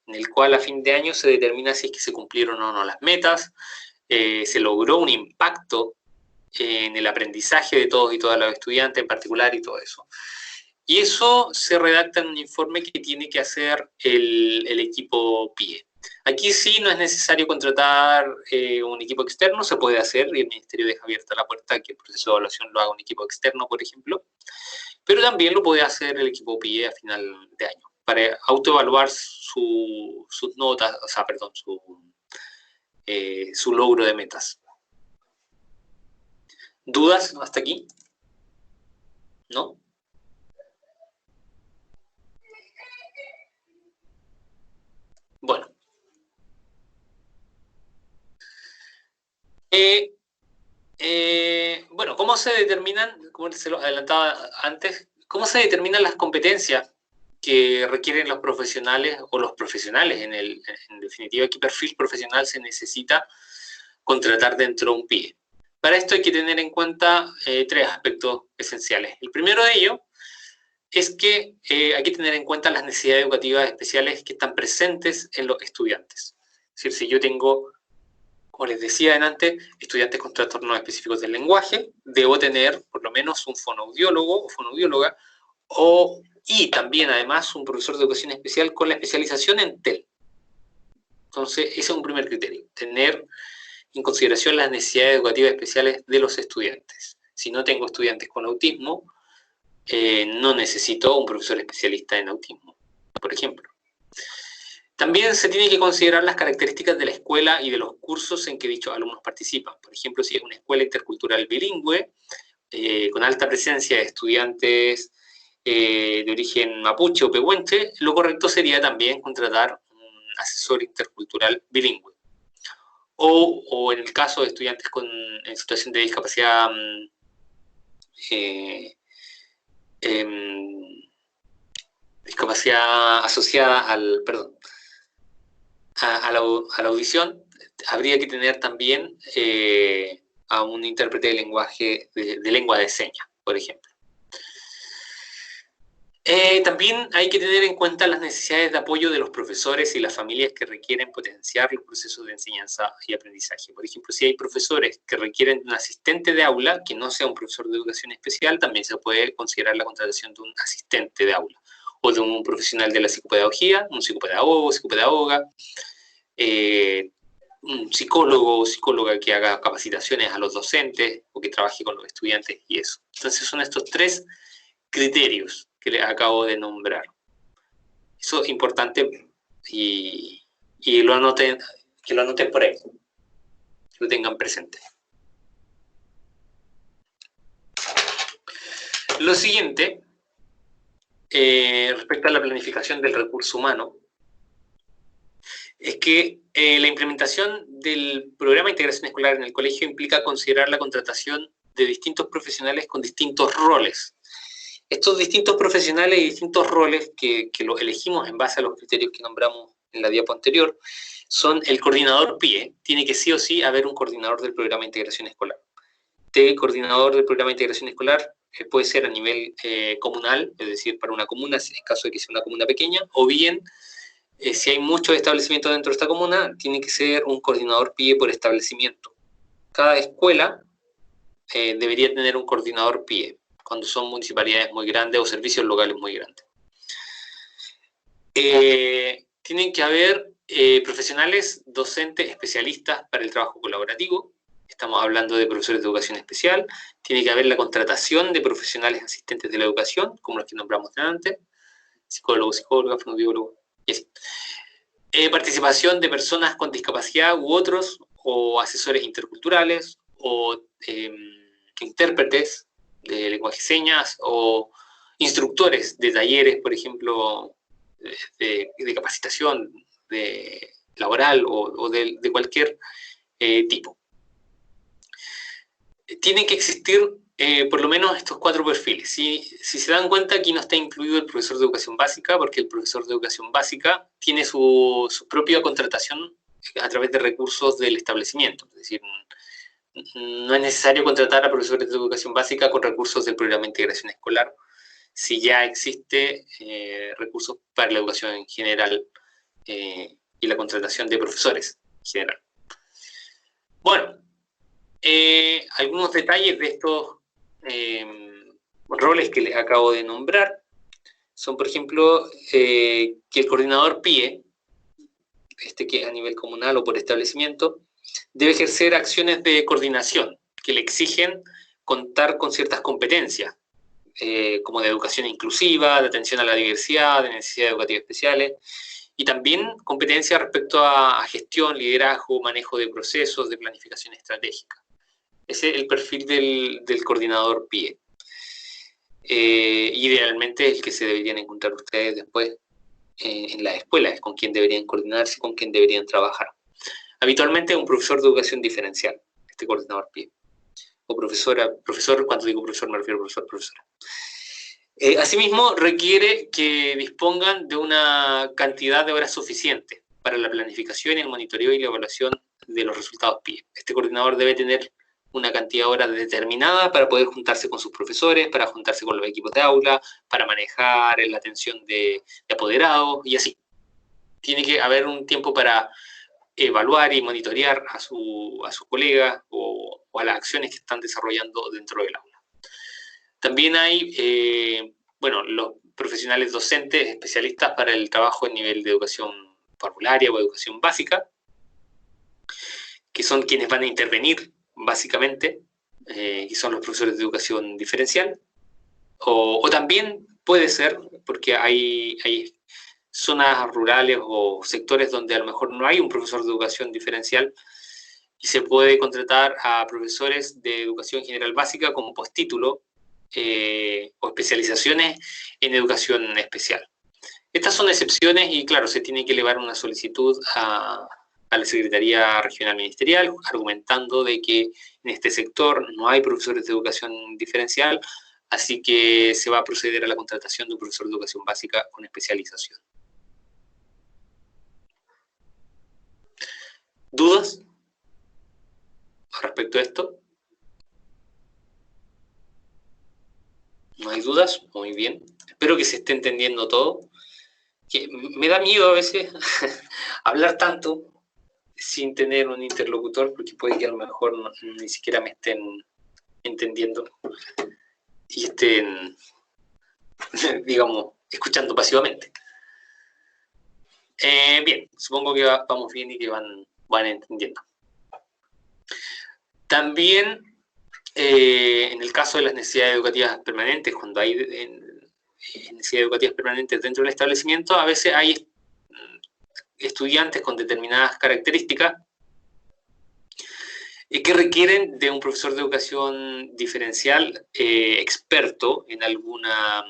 en el cual a fin de año se determina si es que se cumplieron o no las metas, se logró un impacto en el aprendizaje de todos y todas los estudiantes en particular y todo eso. Y eso se redacta en un informe que tiene que hacer el equipo PIE. Aquí sí no es necesario contratar un equipo externo, se puede hacer, y el Ministerio deja abierta la puerta que el proceso de evaluación lo haga un equipo externo, por ejemplo, pero también lo puede hacer el equipo PIE a final de año, para autoevaluar sus notas, su logro de metas. ¿Dudas hasta aquí? ¿No? Bueno. Bueno, ¿cómo se determinan, como se lo adelantaba antes, cómo se determinan las competencias que requieren los profesionales o los profesionales? En definitiva, ¿qué perfil profesional se necesita contratar dentro de un PIE? Para esto hay que tener en cuenta tres aspectos esenciales. El primero de ellos es que hay que tener en cuenta las necesidades educativas especiales que están presentes en los estudiantes. Es decir, si yo tengo, como les decía antes, estudiantes con trastornos específicos del lenguaje, debo tener por lo menos un fonoaudiólogo o fonoaudióloga, y también además un profesor de educación especial con la especialización en TEL. Entonces, ese es un primer criterio, tener en consideración las necesidades educativas especiales de los estudiantes. Si no tengo estudiantes con autismo, no necesito un profesor especialista en autismo, por ejemplo. También se tiene que considerar las características de la escuela y de los cursos en que dichos alumnos participan. Por ejemplo, si es una escuela intercultural bilingüe, con alta presencia de estudiantes de origen mapuche o pehuenche, lo correcto sería también contratar un asesor intercultural bilingüe. O en el caso de estudiantes en situación de discapacidad discapacidad asociada a la audición, habría que tener también a un intérprete de lenguaje, de lengua de señas, por ejemplo. También hay que tener en cuenta las necesidades de apoyo de los profesores y las familias que requieren potenciar los procesos de enseñanza y aprendizaje. Por ejemplo, si hay profesores que requieren un asistente de aula, que no sea un profesor de educación especial, también se puede considerar la contratación de un asistente de aula, o de un profesional de la psicopedagogía, un psicopedagogo, psicopedagoga, un psicólogo o psicóloga que haga capacitaciones a los docentes o que trabaje con los estudiantes y eso. Entonces son estos tres criterios que les acabo de nombrar. Eso es importante y que lo anoten por ahí, que lo tengan presente. Lo siguiente, respecto a la planificación del recurso humano, es que la implementación del programa de integración escolar en el colegio implica considerar la contratación de distintos profesionales con distintos roles. Estos distintos profesionales y distintos roles que los elegimos en base a los criterios que nombramos en la diapo anterior, son el coordinador PIE. Tiene que sí o sí haber un coordinador del programa de integración escolar. Este coordinador del programa de integración escolar puede ser a nivel comunal, es decir, para una comuna, en caso de que sea una comuna pequeña, o bien, si hay muchos establecimientos dentro de esta comuna, tiene que ser un coordinador PIE por establecimiento. Cada escuela debería tener un coordinador PIE, cuando son municipalidades muy grandes o servicios locales muy grandes. Tienen que haber profesionales docentes especialistas para el trabajo colaborativo. Estamos hablando de profesores de educación especial. Tiene que haber la contratación de profesionales asistentes de la educación, como los que nombramos antes, psicólogos, psicólogas, fonoaudiólogos, y así. Participación de personas con discapacidad u otros, o asesores interculturales, o intérpretes de lenguaje y señas, o instructores de talleres, por ejemplo, de capacitación laboral o de cualquier tipo. Tienen que existir por lo menos estos 4 perfiles. Si se dan cuenta, aquí no está incluido el profesor de educación básica, porque el profesor de educación básica tiene su propia contratación a través de recursos del establecimiento. Es decir, no es necesario contratar a profesores de educación básica con recursos del programa de integración escolar, si ya existe recursos para la educación en general y la contratación de profesores en general. Bueno, algunos detalles de estos roles que les acabo de nombrar son, por ejemplo, que el coordinador PIE, que a nivel comunal o por establecimiento, debe ejercer acciones de coordinación que le exigen contar con ciertas competencias, como de educación inclusiva, de atención a la diversidad, de necesidades educativas especiales, y también competencias respecto a gestión, liderazgo, manejo de procesos, de planificación estratégica. Ese es el perfil del coordinador PIE. Idealmente es el que se deberían encontrar ustedes después en las escuelas, con quién deberían coordinarse, con quién deberían trabajar. Habitualmente es un profesor de educación diferencial, este coordinador PIE. O profesor, cuando digo profesor me refiero a profesora. Asimismo, requiere que dispongan de una cantidad de horas suficiente para la planificación, el monitoreo y la evaluación de los resultados PIE. Este coordinador debe tener una cantidad de horas determinada para poder juntarse con sus profesores, para juntarse con los equipos de aula, para manejar la atención de apoderados y así. Tiene que haber un tiempo para evaluar y monitorear a sus colegas o a las acciones que están desarrollando dentro del aula. También hay, los profesionales docentes especialistas para el trabajo en nivel de educación parvularia o educación básica, que son quienes van a intervenir básicamente, y son los profesores de educación diferencial, o también puede ser, porque hay zonas rurales o sectores donde a lo mejor no hay un profesor de educación diferencial, y se puede contratar a profesores de educación general básica como postítulo, o especializaciones en educación especial. Estas son excepciones y, claro, se tiene que elevar una solicitud a la Secretaría Regional Ministerial, argumentando de que en este sector no hay profesores de educación diferencial, así que se va a proceder a la contratación de un profesor de educación básica con especialización. ¿Dudas respecto a esto? ¿No hay dudas? Muy bien. Espero que se esté entendiendo todo. Que me da miedo a veces hablar tanto sin tener un interlocutor, porque puede que a lo mejor ni siquiera me estén entendiendo y estén, digamos, escuchando pasivamente. Bien, supongo que vamos bien y que van entendiendo. También, en el caso de las necesidades educativas permanentes, cuando hay necesidades educativas permanentes dentro del establecimiento, a veces hay estudiantes con determinadas características que requieren de un profesor de educación diferencial experto en alguna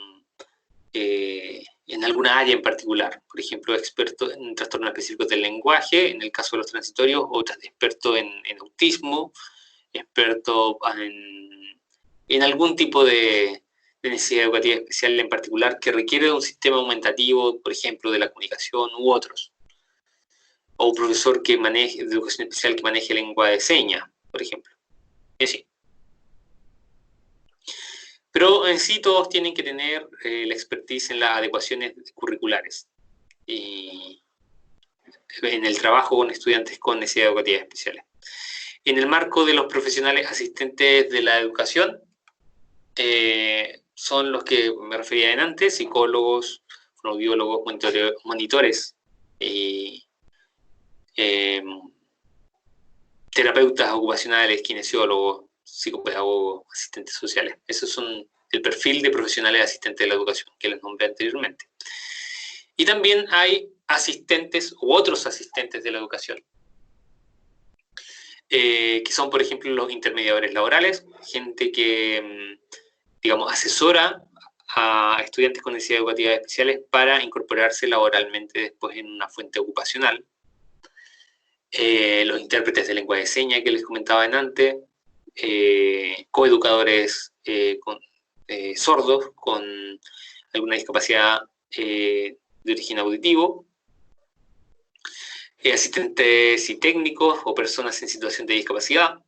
área en particular. Por ejemplo, experto en trastornos específicos del lenguaje, en el caso de los transitorios, o experto en autismo, experto en algún tipo de necesidad educativa especial en particular que requiere de un sistema aumentativo, por ejemplo, de la comunicación u otros. O un profesor de educación especial que maneje lengua de señas, por ejemplo. Y así. Pero en sí todos tienen que tener la expertise en las adecuaciones curriculares y en el trabajo con estudiantes con necesidades educativas especiales. En el marco de los profesionales asistentes de la educación, son los que me refería en antes, psicólogos, fonoaudiólogos, monitores, terapeutas ocupacionales, kinesiólogos, psicopedagogos, asistentes sociales. Esos son el perfil de profesionales asistentes de la educación que les nombré anteriormente. Y también hay asistentes u otros asistentes de la educación, que son, por ejemplo, los intermediadores laborales, gente que, digamos, asesora a estudiantes con necesidades educativas especiales para incorporarse laboralmente después en una fuente ocupacional. Los intérpretes de lengua de señas que les comentaba antes, coeducadores sordos con alguna discapacidad de origen auditivo, asistentes y técnicos o personas en situación de discapacidad,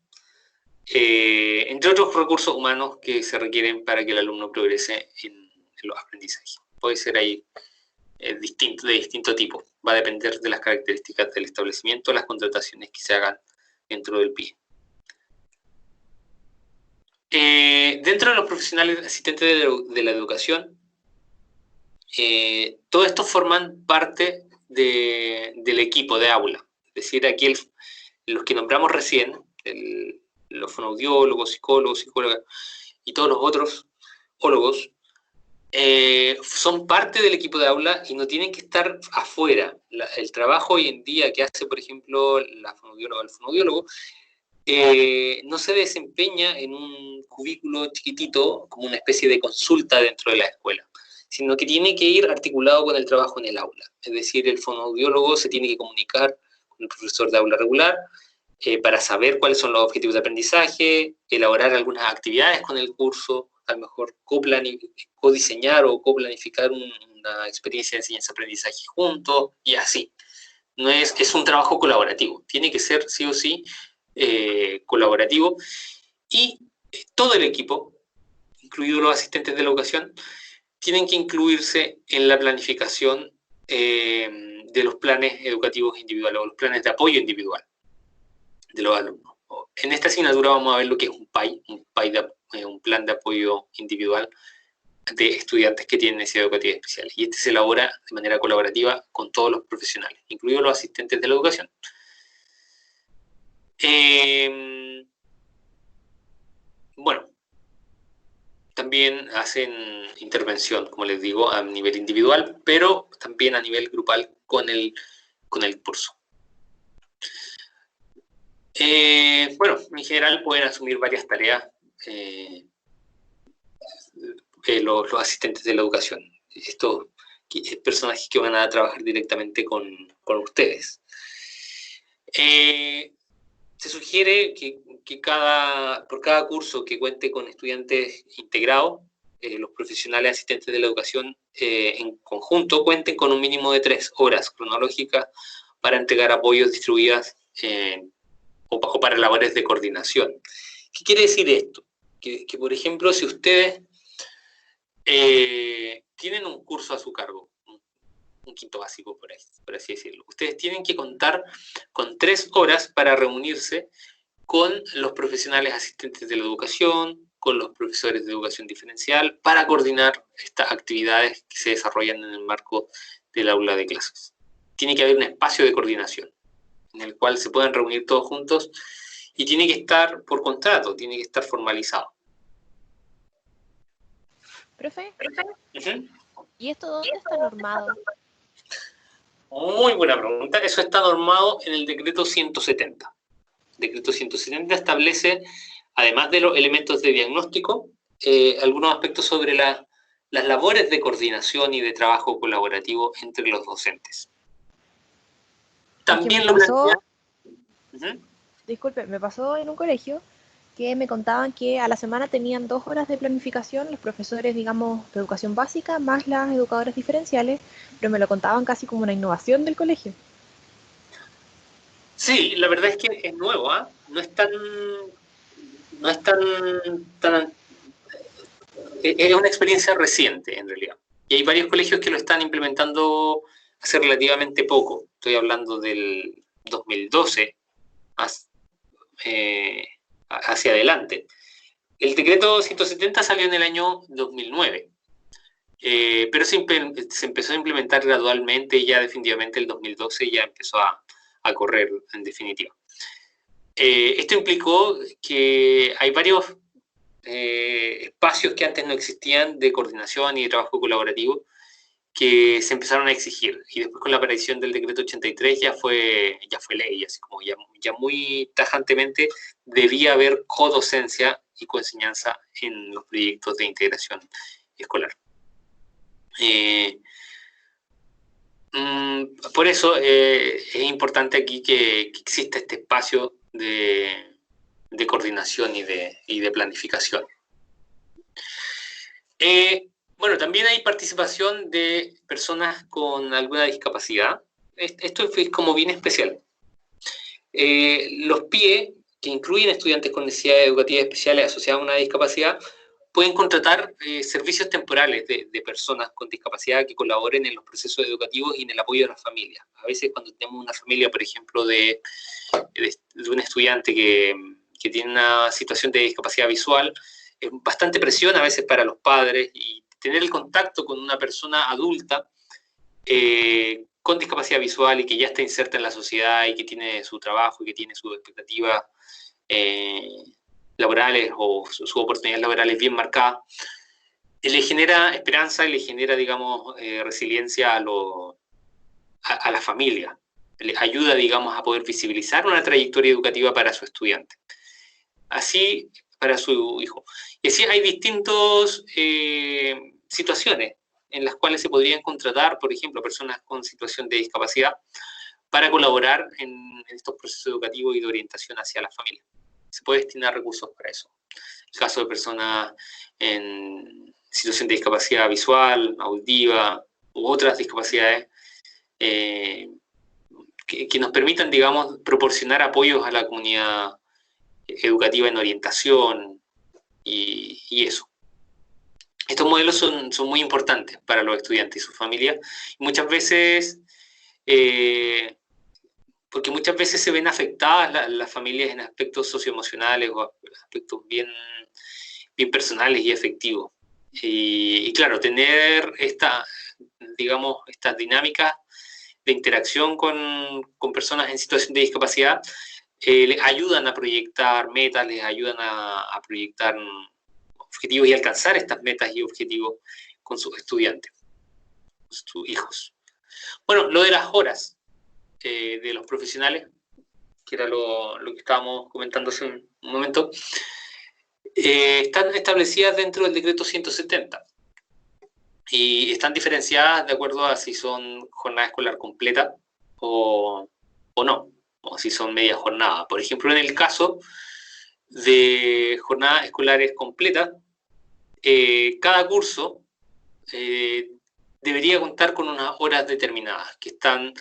entre otros recursos humanos que se requieren para que el alumno progrese en los aprendizajes. Puede ser ahí de distinto tipo. Va a depender de las características del establecimiento, las contrataciones que se hagan dentro del PIE. Dentro de los profesionales asistentes de la educación, todos estos forman parte del equipo de aula. Es decir, aquí los que nombramos recién, los fonoaudiólogos, psicólogos, psicólogas y todos los otros ólogos, son parte del equipo de aula y no tienen que estar afuera. El trabajo hoy en día que hace, por ejemplo, la fonoaudióloga o el fonoaudiólogo, no se desempeña en un cubículo chiquitito como una especie de consulta dentro de la escuela, sino que tiene que ir articulado con el trabajo en el aula. Es decir, el fonoaudiólogo se tiene que comunicar con el profesor de aula regular para saber cuáles son los objetivos de aprendizaje, elaborar algunas actividades con el curso, a lo mejor codiseñar o coplanificar una experiencia de enseñanza-aprendizaje juntos, y así. No es un trabajo colaborativo, tiene que ser sí o sí colaborativo, y todo el equipo, incluidos los asistentes de la educación, tienen que incluirse en la planificación de los planes educativos individuales o los planes de apoyo individual de los alumnos. En esta asignatura vamos a ver lo que es un PAI, un plan de apoyo individual de estudiantes que tienen necesidades educativas especiales. Y este se elabora de manera colaborativa con todos los profesionales, incluidos los asistentes de la educación. Bueno, también hacen intervención, como les digo, a nivel individual, pero también a nivel grupal con el curso. Bueno, en general pueden asumir varias tareas los asistentes de la educación. Estos personajes que van a trabajar directamente con ustedes. Se sugiere que por cada curso que cuente con estudiantes integrados, los profesionales asistentes de la educación en conjunto cuenten con un mínimo de 3 horas cronológicas para entregar apoyos distribuidas o para labores de coordinación. ¿Qué quiere decir esto? Que por ejemplo, si ustedes tienen un curso a su cargo, un quinto básico, por así decirlo, ustedes tienen que contar con 3 horas para reunirse con los profesionales asistentes de la educación, con los profesores de educación diferencial, para coordinar estas actividades que se desarrollan en el marco del aula de clases. Tiene que haber un espacio de coordinación en el cual se puedan reunir todos juntos y tiene que estar por contrato, tiene que estar formalizado. ¿Profe? ¿Y esto dónde está normado? Muy buena pregunta. Eso está normado en el decreto 170. El decreto 170 establece, además de los elementos de diagnóstico, algunos aspectos sobre las labores de coordinación y de trabajo colaborativo entre los docentes. También lo plantea... Disculpe, me pasó en un colegio que me contaban que a la semana tenían 2 horas de planificación los profesores, digamos, de educación básica, más las educadoras diferenciales, pero me lo contaban casi como una innovación del colegio. Sí, la verdad es que es nuevo, ¿eh? No es tan... Es una experiencia reciente, en realidad. Y hay varios colegios que lo están implementando hace relativamente poco. Estoy hablando del 2012, hacia adelante. El decreto 170 salió en el año 2009, pero se empezó a implementar gradualmente y ya definitivamente el 2012 ya empezó a correr en definitiva. Esto implicó que hay varios espacios que antes no existían de coordinación y de trabajo colaborativo que se empezaron a exigir, y después con la aparición del decreto 83 ya fue ley, así como ya muy tajantemente debía haber codocencia y coenseñanza en los proyectos de integración escolar. Por eso es importante aquí que exista este espacio de coordinación y de planificación. Bueno, también hay participación de personas con alguna discapacidad. Esto es como bien especial. Los PIE, que incluyen estudiantes con necesidades educativas especiales asociadas a una discapacidad, pueden contratar servicios temporales de personas con discapacidad que colaboren en los procesos educativos y en el apoyo de las familias. A veces cuando tenemos una familia, por ejemplo, de un estudiante que tiene una situación de discapacidad visual, es bastante presión a veces para los padres, y tener el contacto con una persona adulta con discapacidad visual y que ya está inserta en la sociedad y que tiene su trabajo y que tiene sus expectativas laborales o sus oportunidades laborales bien marcadas, le genera esperanza y le genera, digamos, resiliencia a la familia. Le ayuda, digamos, a poder visibilizar una trayectoria educativa para su estudiante. Así, para su hijo. Y así hay distintas situaciones en las cuales se podrían contratar, por ejemplo, personas con situación de discapacidad para colaborar en estos procesos educativos y de orientación hacia la familia. Se puede destinar recursos para eso. El caso de personas en situación de discapacidad visual, auditiva u otras discapacidades que nos permitan, digamos, proporcionar apoyos a la comunidad educativa en orientación y eso. Estos modelos son muy importantes para los estudiantes y sus familias, y muchas veces, porque muchas veces se ven afectadas las familias en aspectos socioemocionales o aspectos bien personales y afectivos. Y claro, tener estas dinámicas de interacción con personas en situación de discapacidad les ayudan a proyectar metas, les ayudan a proyectar objetivos y alcanzar estas metas y objetivos con sus estudiantes, sus hijos. Bueno, lo de las horas de los profesionales, que era lo que estábamos comentando hace un momento, están establecidas dentro del decreto 170 y están diferenciadas de acuerdo a si son jornada escolar completa o no, o si son media jornada. Por ejemplo, en el caso de jornadas escolares completas, cada curso debería contar con unas horas determinadas que están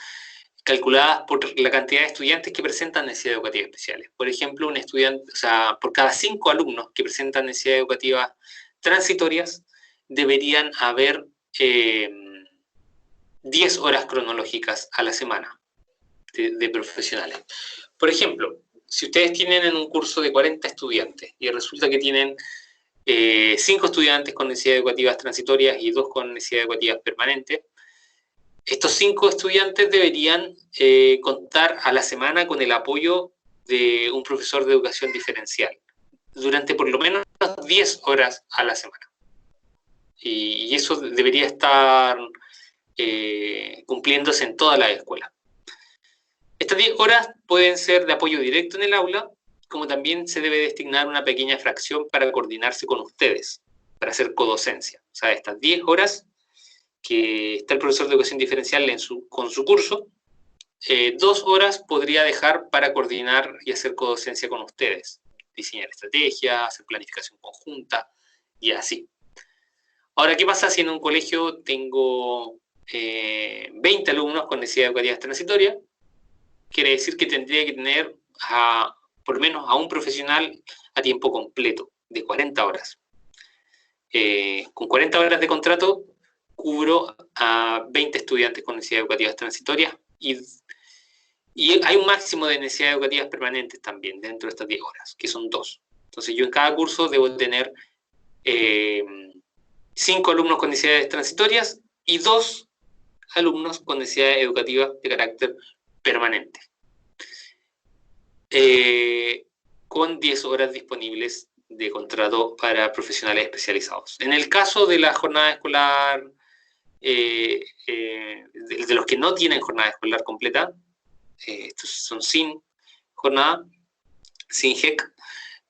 calculadas por la cantidad de estudiantes que presentan necesidades educativas especiales. Por ejemplo, un estudiante, o sea, por cada 5 alumnos que presentan necesidades educativas transitorias, deberían haber 10 horas cronológicas a la semana de profesionales. Por ejemplo, si ustedes tienen en un curso de 40 estudiantes y resulta que tienen 5 estudiantes con necesidades educativas transitorias y 2 con necesidades educativas permanentes, estos 5 estudiantes deberían contar a la semana con el apoyo de un profesor de educación diferencial durante por lo menos 10 horas a la semana. Y eso debería estar cumpliéndose en todas las escuelas. Estas 10 horas pueden ser de apoyo directo en el aula, como también se debe destinar una pequeña fracción para coordinarse con ustedes, para hacer codocencia. O sea, estas 10 horas que está el profesor de educación diferencial con su curso, 2 horas podría dejar para coordinar y hacer codocencia con ustedes, diseñar estrategias, hacer planificación conjunta y así. Ahora, ¿qué pasa si en un colegio tengo 20 alumnos con necesidades educativas transitorias? Quiere decir que tendría que tener por lo menos a un profesional a tiempo completo, de 40 horas. Con 40 horas de contrato, cubro a 20 estudiantes con necesidades educativas transitorias Y hay un máximo de necesidades educativas permanentes también dentro de estas 10 horas, que son 2. Entonces yo en cada curso debo tener 5 alumnos con necesidades transitorias y 2 alumnos con necesidades educativas de carácter permanente. Con 10 horas disponibles de contrato para profesionales especializados. En el caso de la jornada escolar, de los que no tienen jornada escolar completa, estos son sin jornada, sin JEC,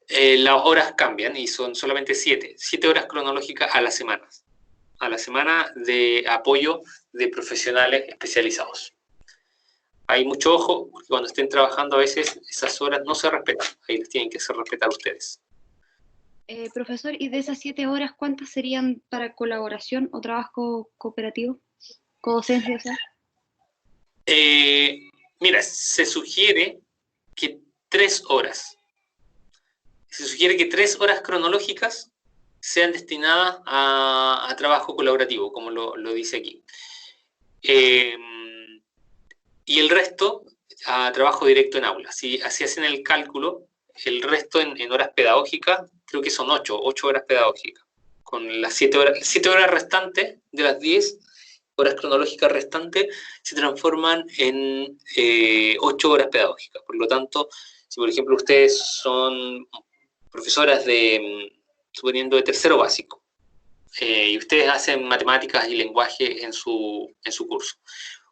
las horas cambian y son solamente 7 horas cronológicas a la semana de apoyo de profesionales especializados. Hay mucho ojo, porque cuando estén trabajando a veces esas horas no se respetan, ahí les tienen que hacer respetar ustedes. Profesor, ¿y de esas 7 horas cuántas serían para colaboración o trabajo cooperativo? ¿Codocencia, o sea? Mira, se sugiere que 3 horas. Se sugiere que 3 horas cronológicas sean destinadas a trabajo colaborativo, como lo dice aquí. Y el resto a trabajo directo en aula. Si así hacen el cálculo, el resto en horas pedagógicas, creo que son 8 horas pedagógicas. Con las 7 horas restantes de las 10 horas cronológicas restantes se transforman en 8 horas pedagógicas. Por lo tanto, si por ejemplo ustedes son profesoras suponiendo de tercero básico, y ustedes hacen matemáticas y lenguaje en su curso,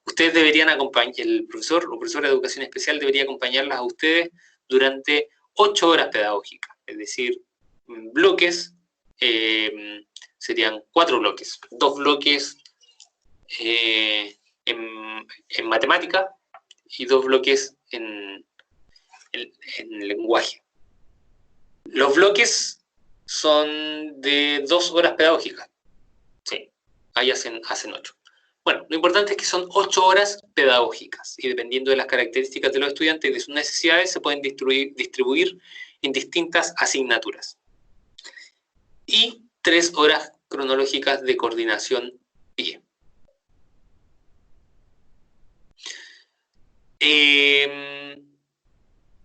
ustedes deberían acompañar, el profesor o profesora de educación especial debería acompañarlas a ustedes durante 8 horas pedagógicas, es decir, bloques, serían 4 bloques, 2 bloques en matemática y 2 bloques en lenguaje. Los bloques son de 2 horas pedagógicas. Sí, ahí hacen 8. Bueno, lo importante es que son 8 horas pedagógicas y dependiendo de las características de los estudiantes y de sus necesidades se pueden distribuir en distintas asignaturas. Y 3 horas cronológicas de coordinación PIE.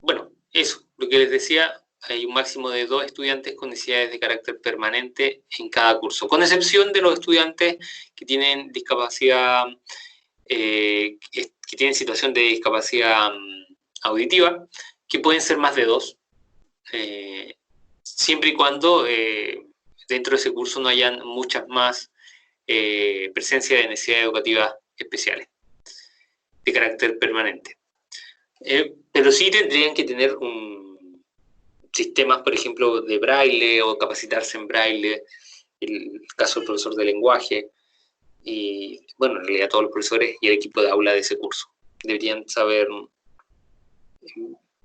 Bueno, eso, lo que les decía, hay un máximo de 2 estudiantes con necesidades de carácter permanente en cada curso, con excepción de los estudiantes que tienen discapacidad, que tienen situación de discapacidad auditiva, que pueden ser más de 2, siempre y cuando dentro de ese curso no hayan muchas más presencia de necesidades educativas especiales de carácter permanente. Pero sí tendrían que tener sistemas, por ejemplo, de braille o capacitarse en braille, el caso del profesor de lenguaje, y bueno, en realidad todos los profesores y el equipo de aula de ese curso deberían saber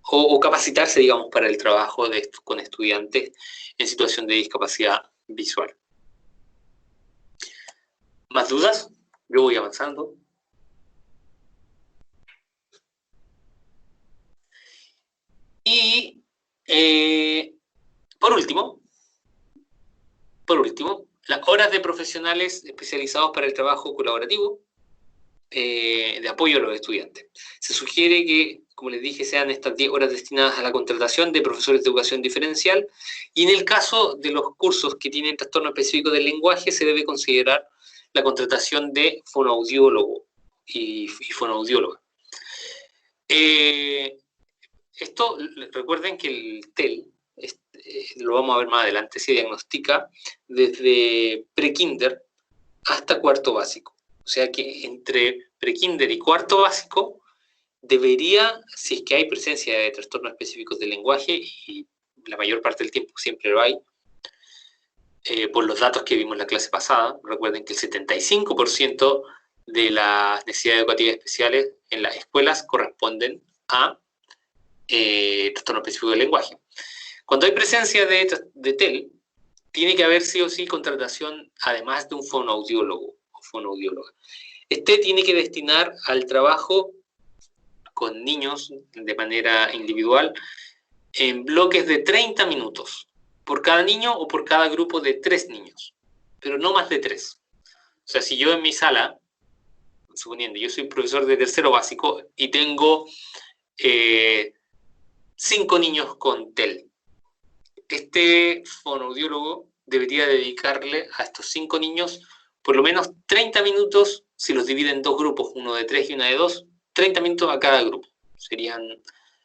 o capacitarse, digamos, para el trabajo con estudiantes en situación de discapacidad visual. ¿Más dudas? Yo voy avanzando. Y por último, las horas de profesionales especializados para el trabajo colaborativo de apoyo a los estudiantes. Se sugiere que, como les dije, sean estas 10 horas destinadas a la contratación de profesores de educación diferencial y en el caso de los cursos que tienen trastorno específico del lenguaje se debe considerar la contratación de fonoaudiólogo y fonoaudióloga. Esto, recuerden que el TEL, lo vamos a ver más adelante, se diagnostica desde prekinder hasta cuarto básico. O sea que entre prekinder y cuarto básico debería, si es que hay presencia de trastornos específicos del lenguaje, y la mayor parte del tiempo siempre lo hay, por los datos que vimos en la clase pasada, recuerden que el 75% de las necesidades educativas especiales en las escuelas corresponden a trastorno específico del lenguaje. Cuando hay presencia de TEL, tiene que haber sí o sí contratación, además de un fonoaudiólogo o fonoaudióloga. Este tiene que destinar al trabajo con niños de manera individual en bloques de 30 minutos, por cada niño o por cada grupo de 3 niños, pero no más de 3. O sea, si yo en mi sala suponiendo, yo soy profesor de tercero básico y tengo 5 niños con TEL. Este fonoaudiólogo debería dedicarle a estos 5 niños por lo menos 30 minutos, si los divide en 2 grupos, uno de 3 y uno de 2, 30 minutos a cada grupo. Serían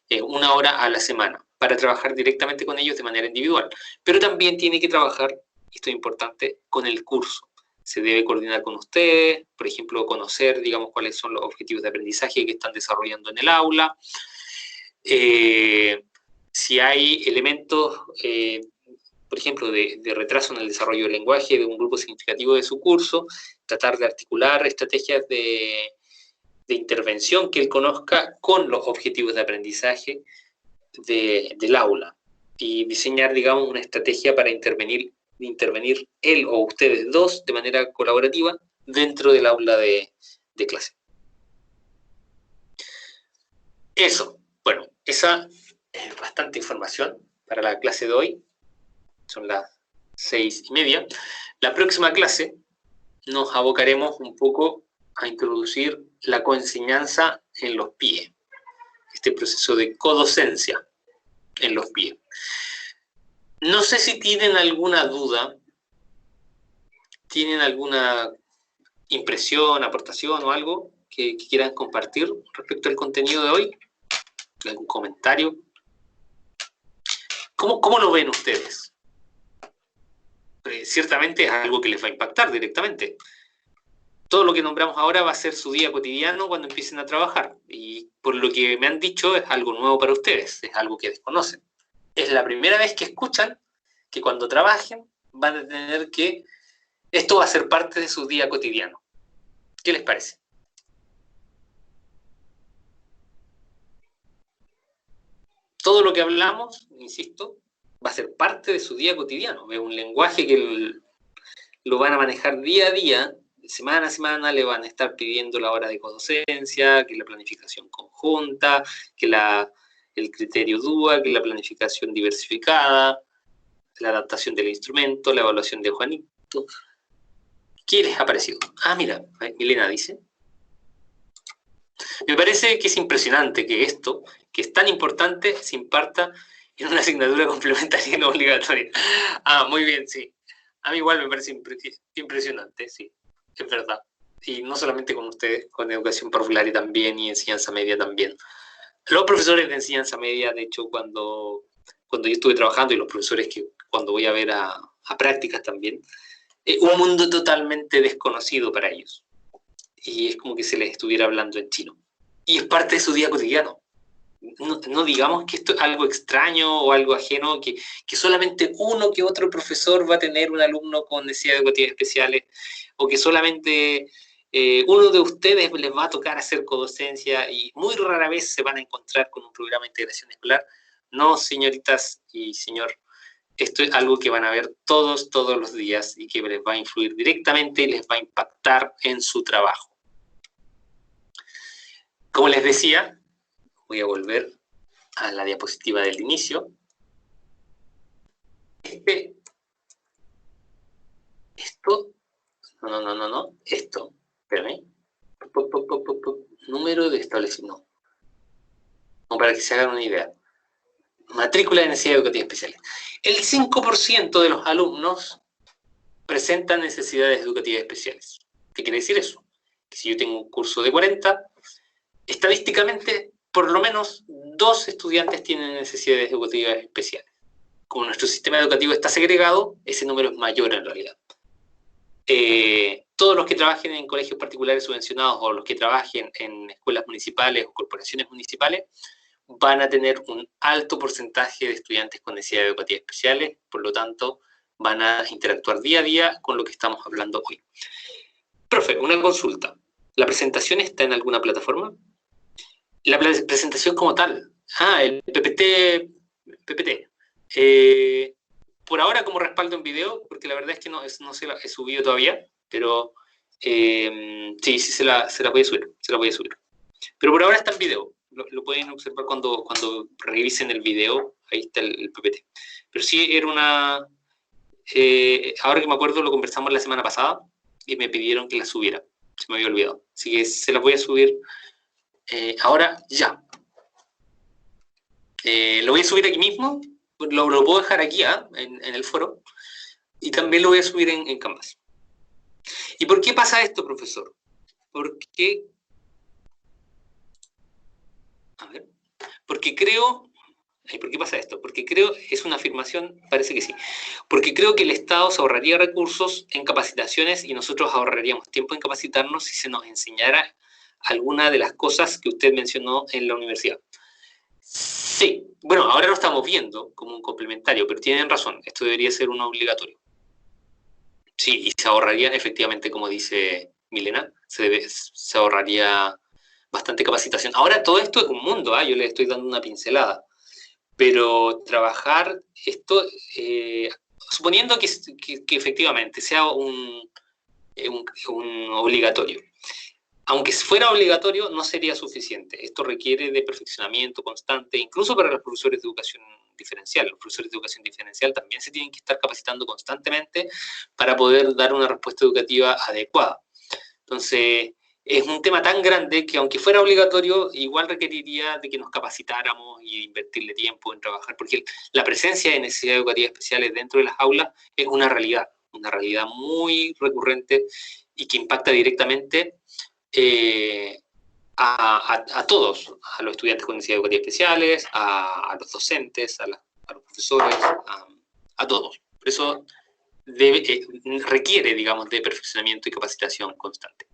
1 hora a la semana para trabajar directamente con ellos de manera individual. Pero también tiene que trabajar, esto es importante, con el curso. Se debe coordinar con ustedes, por ejemplo, conocer, digamos, cuáles son los objetivos de aprendizaje que están desarrollando en el aula. Si hay elementos, por ejemplo, de retraso en el desarrollo del lenguaje de un grupo significativo de su curso, tratar de articular estrategias de intervención que él conozca con los objetivos de aprendizaje del aula y diseñar, digamos, una estrategia para intervenir él o ustedes dos de manera colaborativa dentro del aula de clase. Eso, bueno, esa es bastante información para la clase de hoy. Son las 6:30. La próxima clase nos abocaremos un poco a introducir la coenseñanza en los PIE, este proceso de codocencia en los PIE. No sé si tienen alguna duda, tienen alguna impresión, aportación o algo que quieran compartir respecto al contenido de hoy. ¿Algún comentario? ¿Cómo lo ven ustedes? Ciertamente es algo que les va a impactar directamente. Todo lo que nombramos ahora va a ser su día cotidiano cuando empiecen a trabajar. Y por lo que me han dicho, es algo nuevo para ustedes, es algo que desconocen. Es la primera vez que escuchan que cuando trabajen van a tener que... Esto va a ser parte de su día cotidiano. ¿Qué les parece? Todo lo que hablamos, insisto, va a ser parte de su día cotidiano. Es un lenguaje que lo van a manejar día a día, semana a semana le van a estar pidiendo la hora de codocencia, que la planificación conjunta, que el criterio DUA, que la planificación diversificada, la adaptación del instrumento, la evaluación de Juanito. ¿Qué les ha parecido? Ah, mira, Milena dice. Me parece que es impresionante que esto, que es tan importante, se imparta en una asignatura complementaria y no obligatoria. Ah, muy bien, sí. A mí igual me parece impresionante, sí, es verdad. Y no solamente con ustedes, con educación parvularia también y enseñanza media también. Los profesores de enseñanza media, de hecho, cuando yo estuve trabajando, y los profesores que cuando voy a ver a prácticas también, un mundo totalmente desconocido para ellos. Y es como que se les estuviera hablando en chino. Y es parte de su día cotidiano. No digamos que esto es algo extraño o algo ajeno, que solamente uno que otro profesor va a tener un alumno con necesidades educativas especiales, o que solamente uno de ustedes les va a tocar hacer codocencia y muy rara vez se van a encontrar con un programa de integración escolar. No, señoritas y señor, esto es algo que van a ver todos los días y que les va a influir directamente y les va a impactar en su trabajo. Como les decía, voy a volver a la diapositiva del inicio. Esto, espérame. Número de establecimiento. Como para que se hagan una idea. Matrícula de necesidades educativas especiales. El 5% de los alumnos presentan necesidades educativas especiales. ¿Qué quiere decir eso? Que si yo tengo un curso de 40, estadísticamente, por lo menos 2 estudiantes tienen necesidades educativas especiales. Como nuestro sistema educativo está segregado, ese número es mayor en realidad. Todos los que trabajen en colegios particulares subvencionados o los que trabajen en escuelas municipales o corporaciones municipales van a tener un alto porcentaje de estudiantes con necesidades educativas especiales, por lo tanto, van a interactuar día a día con lo que estamos hablando hoy. Profe, una consulta. ¿La presentación está en alguna plataforma? La presentación como tal. Ah, el PPT. Por ahora como respaldo en video, porque la verdad es que no se la he subido todavía, pero sí, se la voy a subir. Pero por ahora está en video. Lo pueden observar cuando revisen el video, ahí está el PPT. Pero sí, era una... ahora que me acuerdo, lo conversamos la semana pasada y me pidieron que la subiera. Se me había olvidado. Así que se las voy a subir ahora ya. Lo voy a subir aquí mismo. Lo puedo dejar aquí en el foro. Y también lo voy a subir en Canvas. ¿Y por qué pasa esto, profesor? Porque... A ver. Porque creo... ¿Por qué pasa esto? Porque creo, es una afirmación, parece que sí, porque creo que el Estado se ahorraría recursos en capacitaciones y nosotros ahorraríamos tiempo en capacitarnos si se nos enseñara alguna de las cosas que usted mencionó en la universidad. Sí, bueno, ahora lo estamos viendo como un complementario, pero tienen razón, esto debería ser uno obligatorio. Sí, y se ahorraría efectivamente, como dice Milena, se ahorraría bastante capacitación. Ahora todo esto es un mundo, yo le estoy dando una pincelada. Pero trabajar esto, suponiendo que efectivamente sea un obligatorio. Aunque fuera obligatorio, no sería suficiente. Esto requiere de perfeccionamiento constante, incluso para los profesores de educación diferencial. Los profesores de educación diferencial también se tienen que estar capacitando constantemente para poder dar una respuesta educativa adecuada. Entonces, es un tema tan grande que aunque fuera obligatorio, igual requeriría de que nos capacitáramos y invertirle tiempo en trabajar, porque la presencia de necesidades educativas especiales dentro de las aulas es una realidad muy recurrente y que impacta directamente a todos, a los estudiantes con necesidades educativas especiales, a los docentes, a los profesores, a todos. Por eso requiere, digamos, de perfeccionamiento y capacitación constante.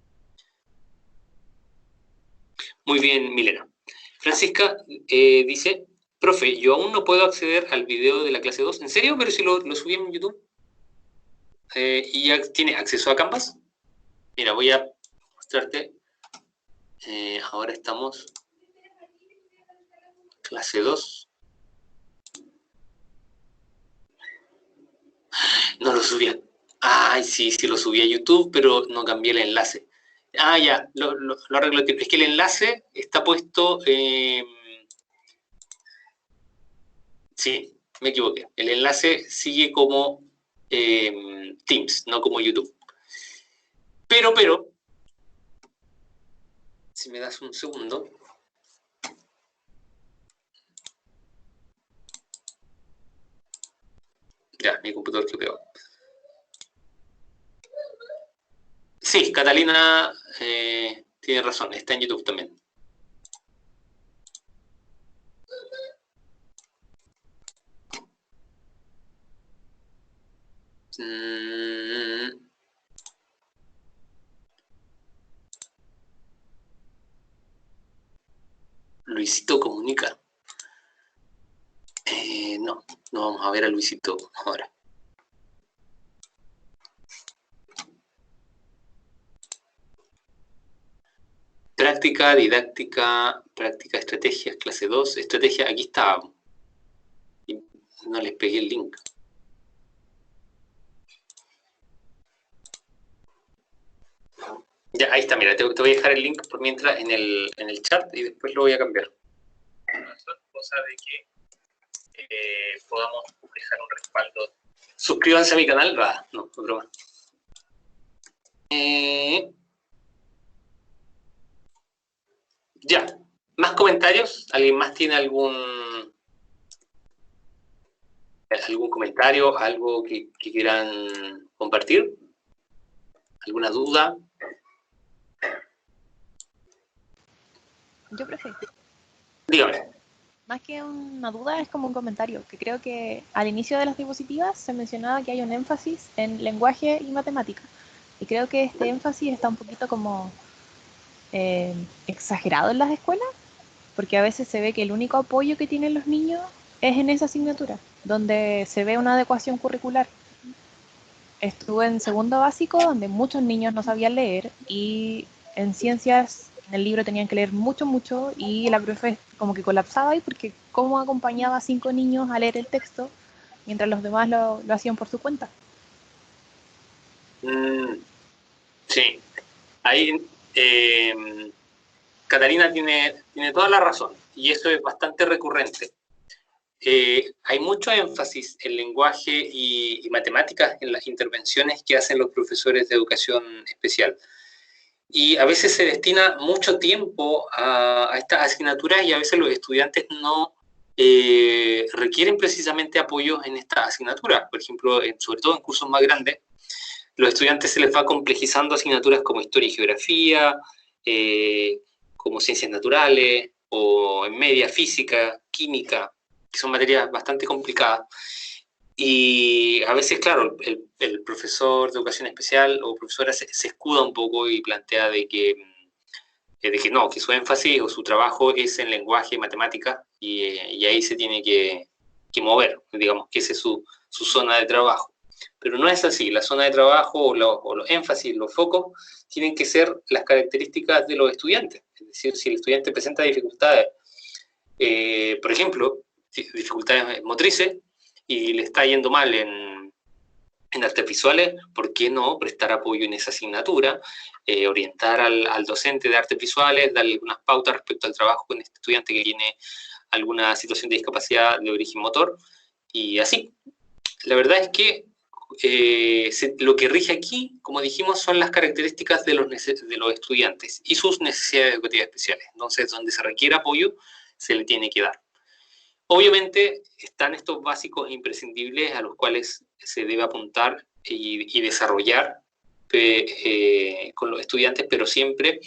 Muy bien, Milena. Francisca dice, profe, yo aún no puedo acceder al video de la clase 2. ¿En serio? Pero si lo subí en YouTube. ¿Y ya tiene acceso a Canvas? Mira, voy a mostrarte. Ahora estamos... Clase 2. No lo subí. Ay, sí, lo subí a YouTube, pero no cambié el enlace. Ya, lo arreglo. Es que el enlace está puesto... sí, me equivoqué. El enlace sigue como Teams, no como YouTube. Pero, si me das un segundo... Ya, mi computador que pegó. Sí, Catalina tiene razón, está en YouTube también. Luisito comunica. No vamos a ver a Luisito ahora. Práctica, didáctica, práctica, estrategias, clase 2, estrategia, aquí está. No les pegué el link. Ya, ahí está, mira, te voy a dejar el link por mientras en el chat y después lo voy a cambiar. Cosa de que podamos dejar un respaldo. Suscríbanse a mi canal, no, broma. Ya, ¿más comentarios? ¿Alguien más tiene algún comentario, algo que quieran compartir? ¿Alguna duda? Yo prefiero. Dígame. Más que una duda, es como un comentario, que creo que al inicio de las diapositivas se mencionaba que hay un énfasis en lenguaje y matemática. Y creo que este énfasis está un poquito como exagerado en las escuelas, porque a veces se ve que el único apoyo que tienen los niños es en esa asignatura, donde se ve una adecuación curricular. Estuve en segundo básico, donde muchos niños no sabían leer, y en ciencias, en el libro tenían que leer mucho, y la profe como que colapsaba ahí, porque cómo acompañaba a 5 niños a leer el texto, mientras los demás lo hacían por su cuenta. Sí, ahí Catalina tiene toda la razón, y eso es bastante recurrente. Hay mucho énfasis en lenguaje y matemáticas en las intervenciones que hacen los profesores de educación especial. y a veces se destina mucho tiempo a estas asignaturas y a veces los estudiantes no requieren precisamente apoyo en estas asignaturas. Por ejemplo, sobre todo en cursos más grandes, los estudiantes se les va complejizando asignaturas como historia y geografía, como ciencias naturales, o en media física, química, que son materias bastante complicadas. Y a veces, claro, el profesor de educación especial o profesora se escuda un poco y plantea de que no, que su énfasis o su trabajo es en lenguaje y matemática, y ahí se tiene que mover, digamos que esa es su zona de trabajo. Pero no es así, la zona de trabajo o los énfasis, los focos, tienen que ser las características de los estudiantes. Es decir, si el estudiante presenta dificultades, por ejemplo, dificultades motrices, y le está yendo mal en artes visuales, ¿por qué no prestar apoyo en esa asignatura? Orientar al docente de artes visuales, darle algunas pautas respecto al trabajo con este estudiante que tiene alguna situación de discapacidad de origen motor, y así. La verdad es que lo que rige aquí, como dijimos, son las características de los estudiantes y sus necesidades educativas especiales. Entonces, donde se requiere apoyo, se le tiene que dar. Obviamente están estos básicos imprescindibles a los cuales se debe apuntar y desarrollar con los estudiantes, pero siempre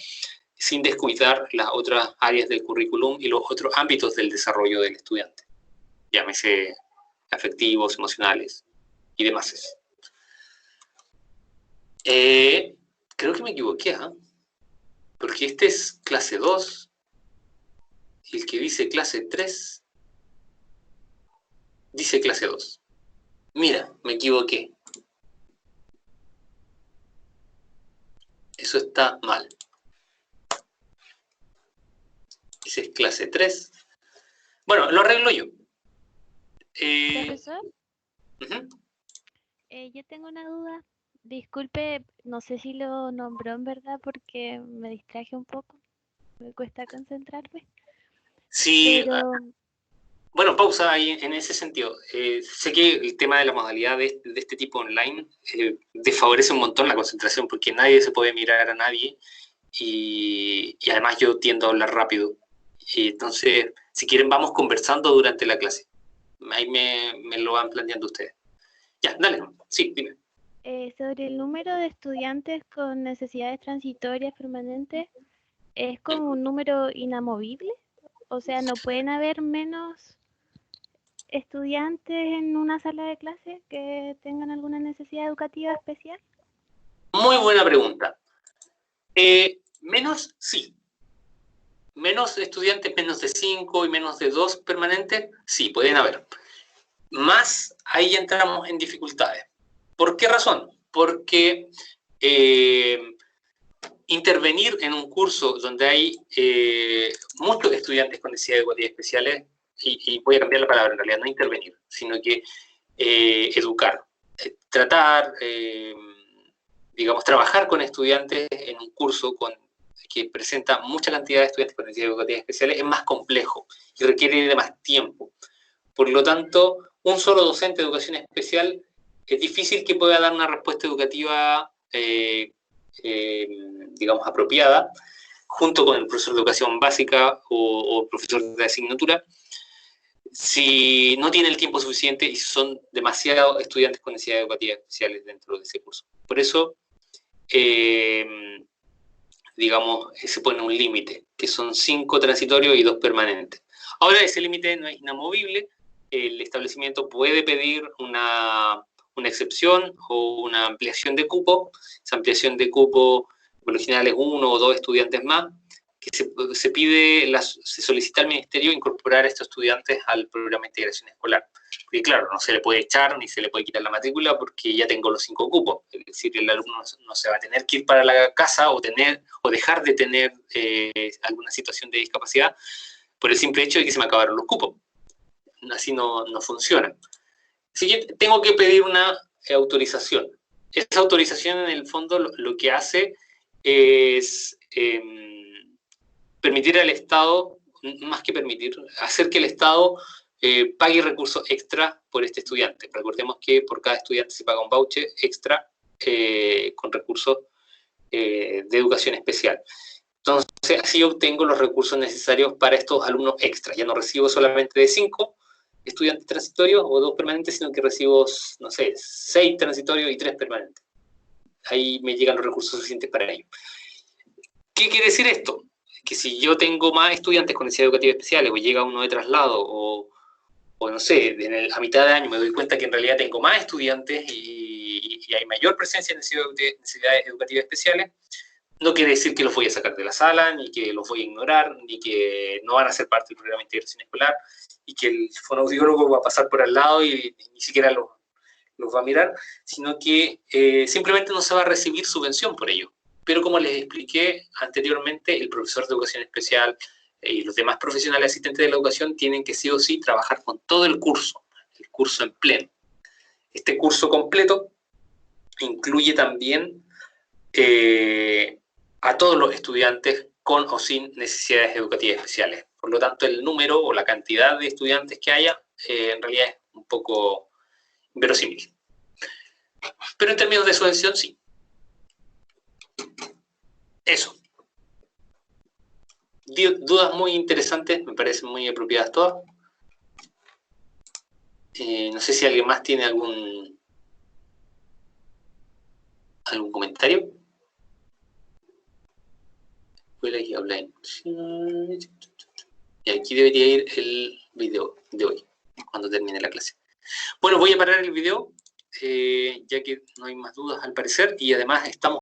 sin descuidar las otras áreas del currículum y los otros ámbitos del desarrollo del estudiante, llámese afectivos, emocionales y demás. Creo que me equivoqué, ¿eh? Porque este es clase 2 y el que dice clase 3 dice clase 2. Mira, me equivoqué. Eso está mal. Ese es clase 3. Bueno, lo arreglo yo. Profesor, yo tengo una duda. Disculpe, no sé si lo nombró en verdad porque me distraje un poco. Me cuesta concentrarme. Sí. Pero... Bueno, pausa ahí en ese sentido. Sé que el tema de la modalidad de este tipo online desfavorece un montón la concentración porque nadie se puede mirar a nadie y además yo tiendo a hablar rápido. Entonces, si quieren, vamos conversando durante la clase. Ahí me lo van planteando ustedes. Ya, dale. Sí, dime. Sobre el número de estudiantes con necesidades transitorias permanentes, ¿es como un número inamovible? O sea, ¿no pueden haber menos estudiantes en una sala de clase que tengan alguna necesidad educativa especial? Muy buena pregunta. Menos, sí. Menos estudiantes, menos de 5 y menos de 2 permanentes, sí, pueden haber. Más, ahí entramos en dificultades. ¿Por qué razón? Porque intervenir en un curso donde hay muchos estudiantes con necesidades educativas especiales, y voy a cambiar la palabra en realidad, no intervenir, sino que educar, tratar, digamos, trabajar con estudiantes en un curso que presenta mucha cantidad de estudiantes con necesidades educativas especiales es más complejo y requiere de más tiempo. Por lo tanto, un solo docente de educación especial es difícil que pueda dar una respuesta educativa digamos, apropiada, junto con el profesor de educación básica o profesor de asignatura, si no tiene el tiempo suficiente y son demasiados estudiantes con necesidades educativas especiales dentro de ese curso. Por eso, digamos, se pone un límite, que son 5 transitorios y 2 permanentes. Ahora, ese límite no es inamovible, el establecimiento puede pedir una excepción o una ampliación de cupo. Esa ampliación de cupo, por lo general, es 1 o 2 estudiantes más, que se solicita al ministerio incorporar a estos estudiantes al programa de integración escolar. Porque claro, no se le puede echar ni se le puede quitar la matrícula porque ya tengo los 5 cupos. Es decir, el alumno no se va a tener que ir para la casa o dejar de tener alguna situación de discapacidad por el simple hecho de que se me acabaron los cupos. Así no funciona. Así que tengo que pedir una autorización. Esa autorización, en el fondo, lo que hace es permitir al Estado, más que permitir, hacer que el Estado pague recursos extra por este estudiante. Recordemos que por cada estudiante se paga un voucher extra con recursos de educación especial. Entonces, así obtengo los recursos necesarios para estos alumnos extras. Ya no recibo solamente de 5 estudiantes transitorios o 2 permanentes, sino que recibo, no sé, 6 transitorios y 3 permanentes. Ahí me llegan los recursos suficientes para ello. ¿Qué quiere decir esto? Que si yo tengo más estudiantes con necesidades educativas especiales, o llega uno de traslado, o no sé, a mitad de año me doy cuenta que en realidad tengo más estudiantes y hay mayor presencia de necesidades educativas especiales, no quiere decir que los voy a sacar de la sala, ni que los voy a ignorar, ni que no van a ser parte del programa de integración escolar, y que el fonoaudiólogo va a pasar por al lado y ni siquiera los va a mirar, sino que simplemente no se va a recibir subvención por ello. Pero como les expliqué anteriormente, el profesor de educación especial y los demás profesionales asistentes de la educación tienen que sí o sí trabajar con todo el curso en pleno. Este curso completo incluye también a todos los estudiantes con o sin necesidades educativas especiales. Por lo tanto, el número o la cantidad de estudiantes que haya en realidad es un poco inverosímil. Pero en términos de subvención, sí. Eso. Dudas muy interesantes, me parecen muy apropiadas todas. No sé si alguien más tiene algún comentario. Y aquí debería ir el video de hoy, cuando termine la clase. Bueno, voy a parar el video, ya que no hay más dudas al parecer, y además estamos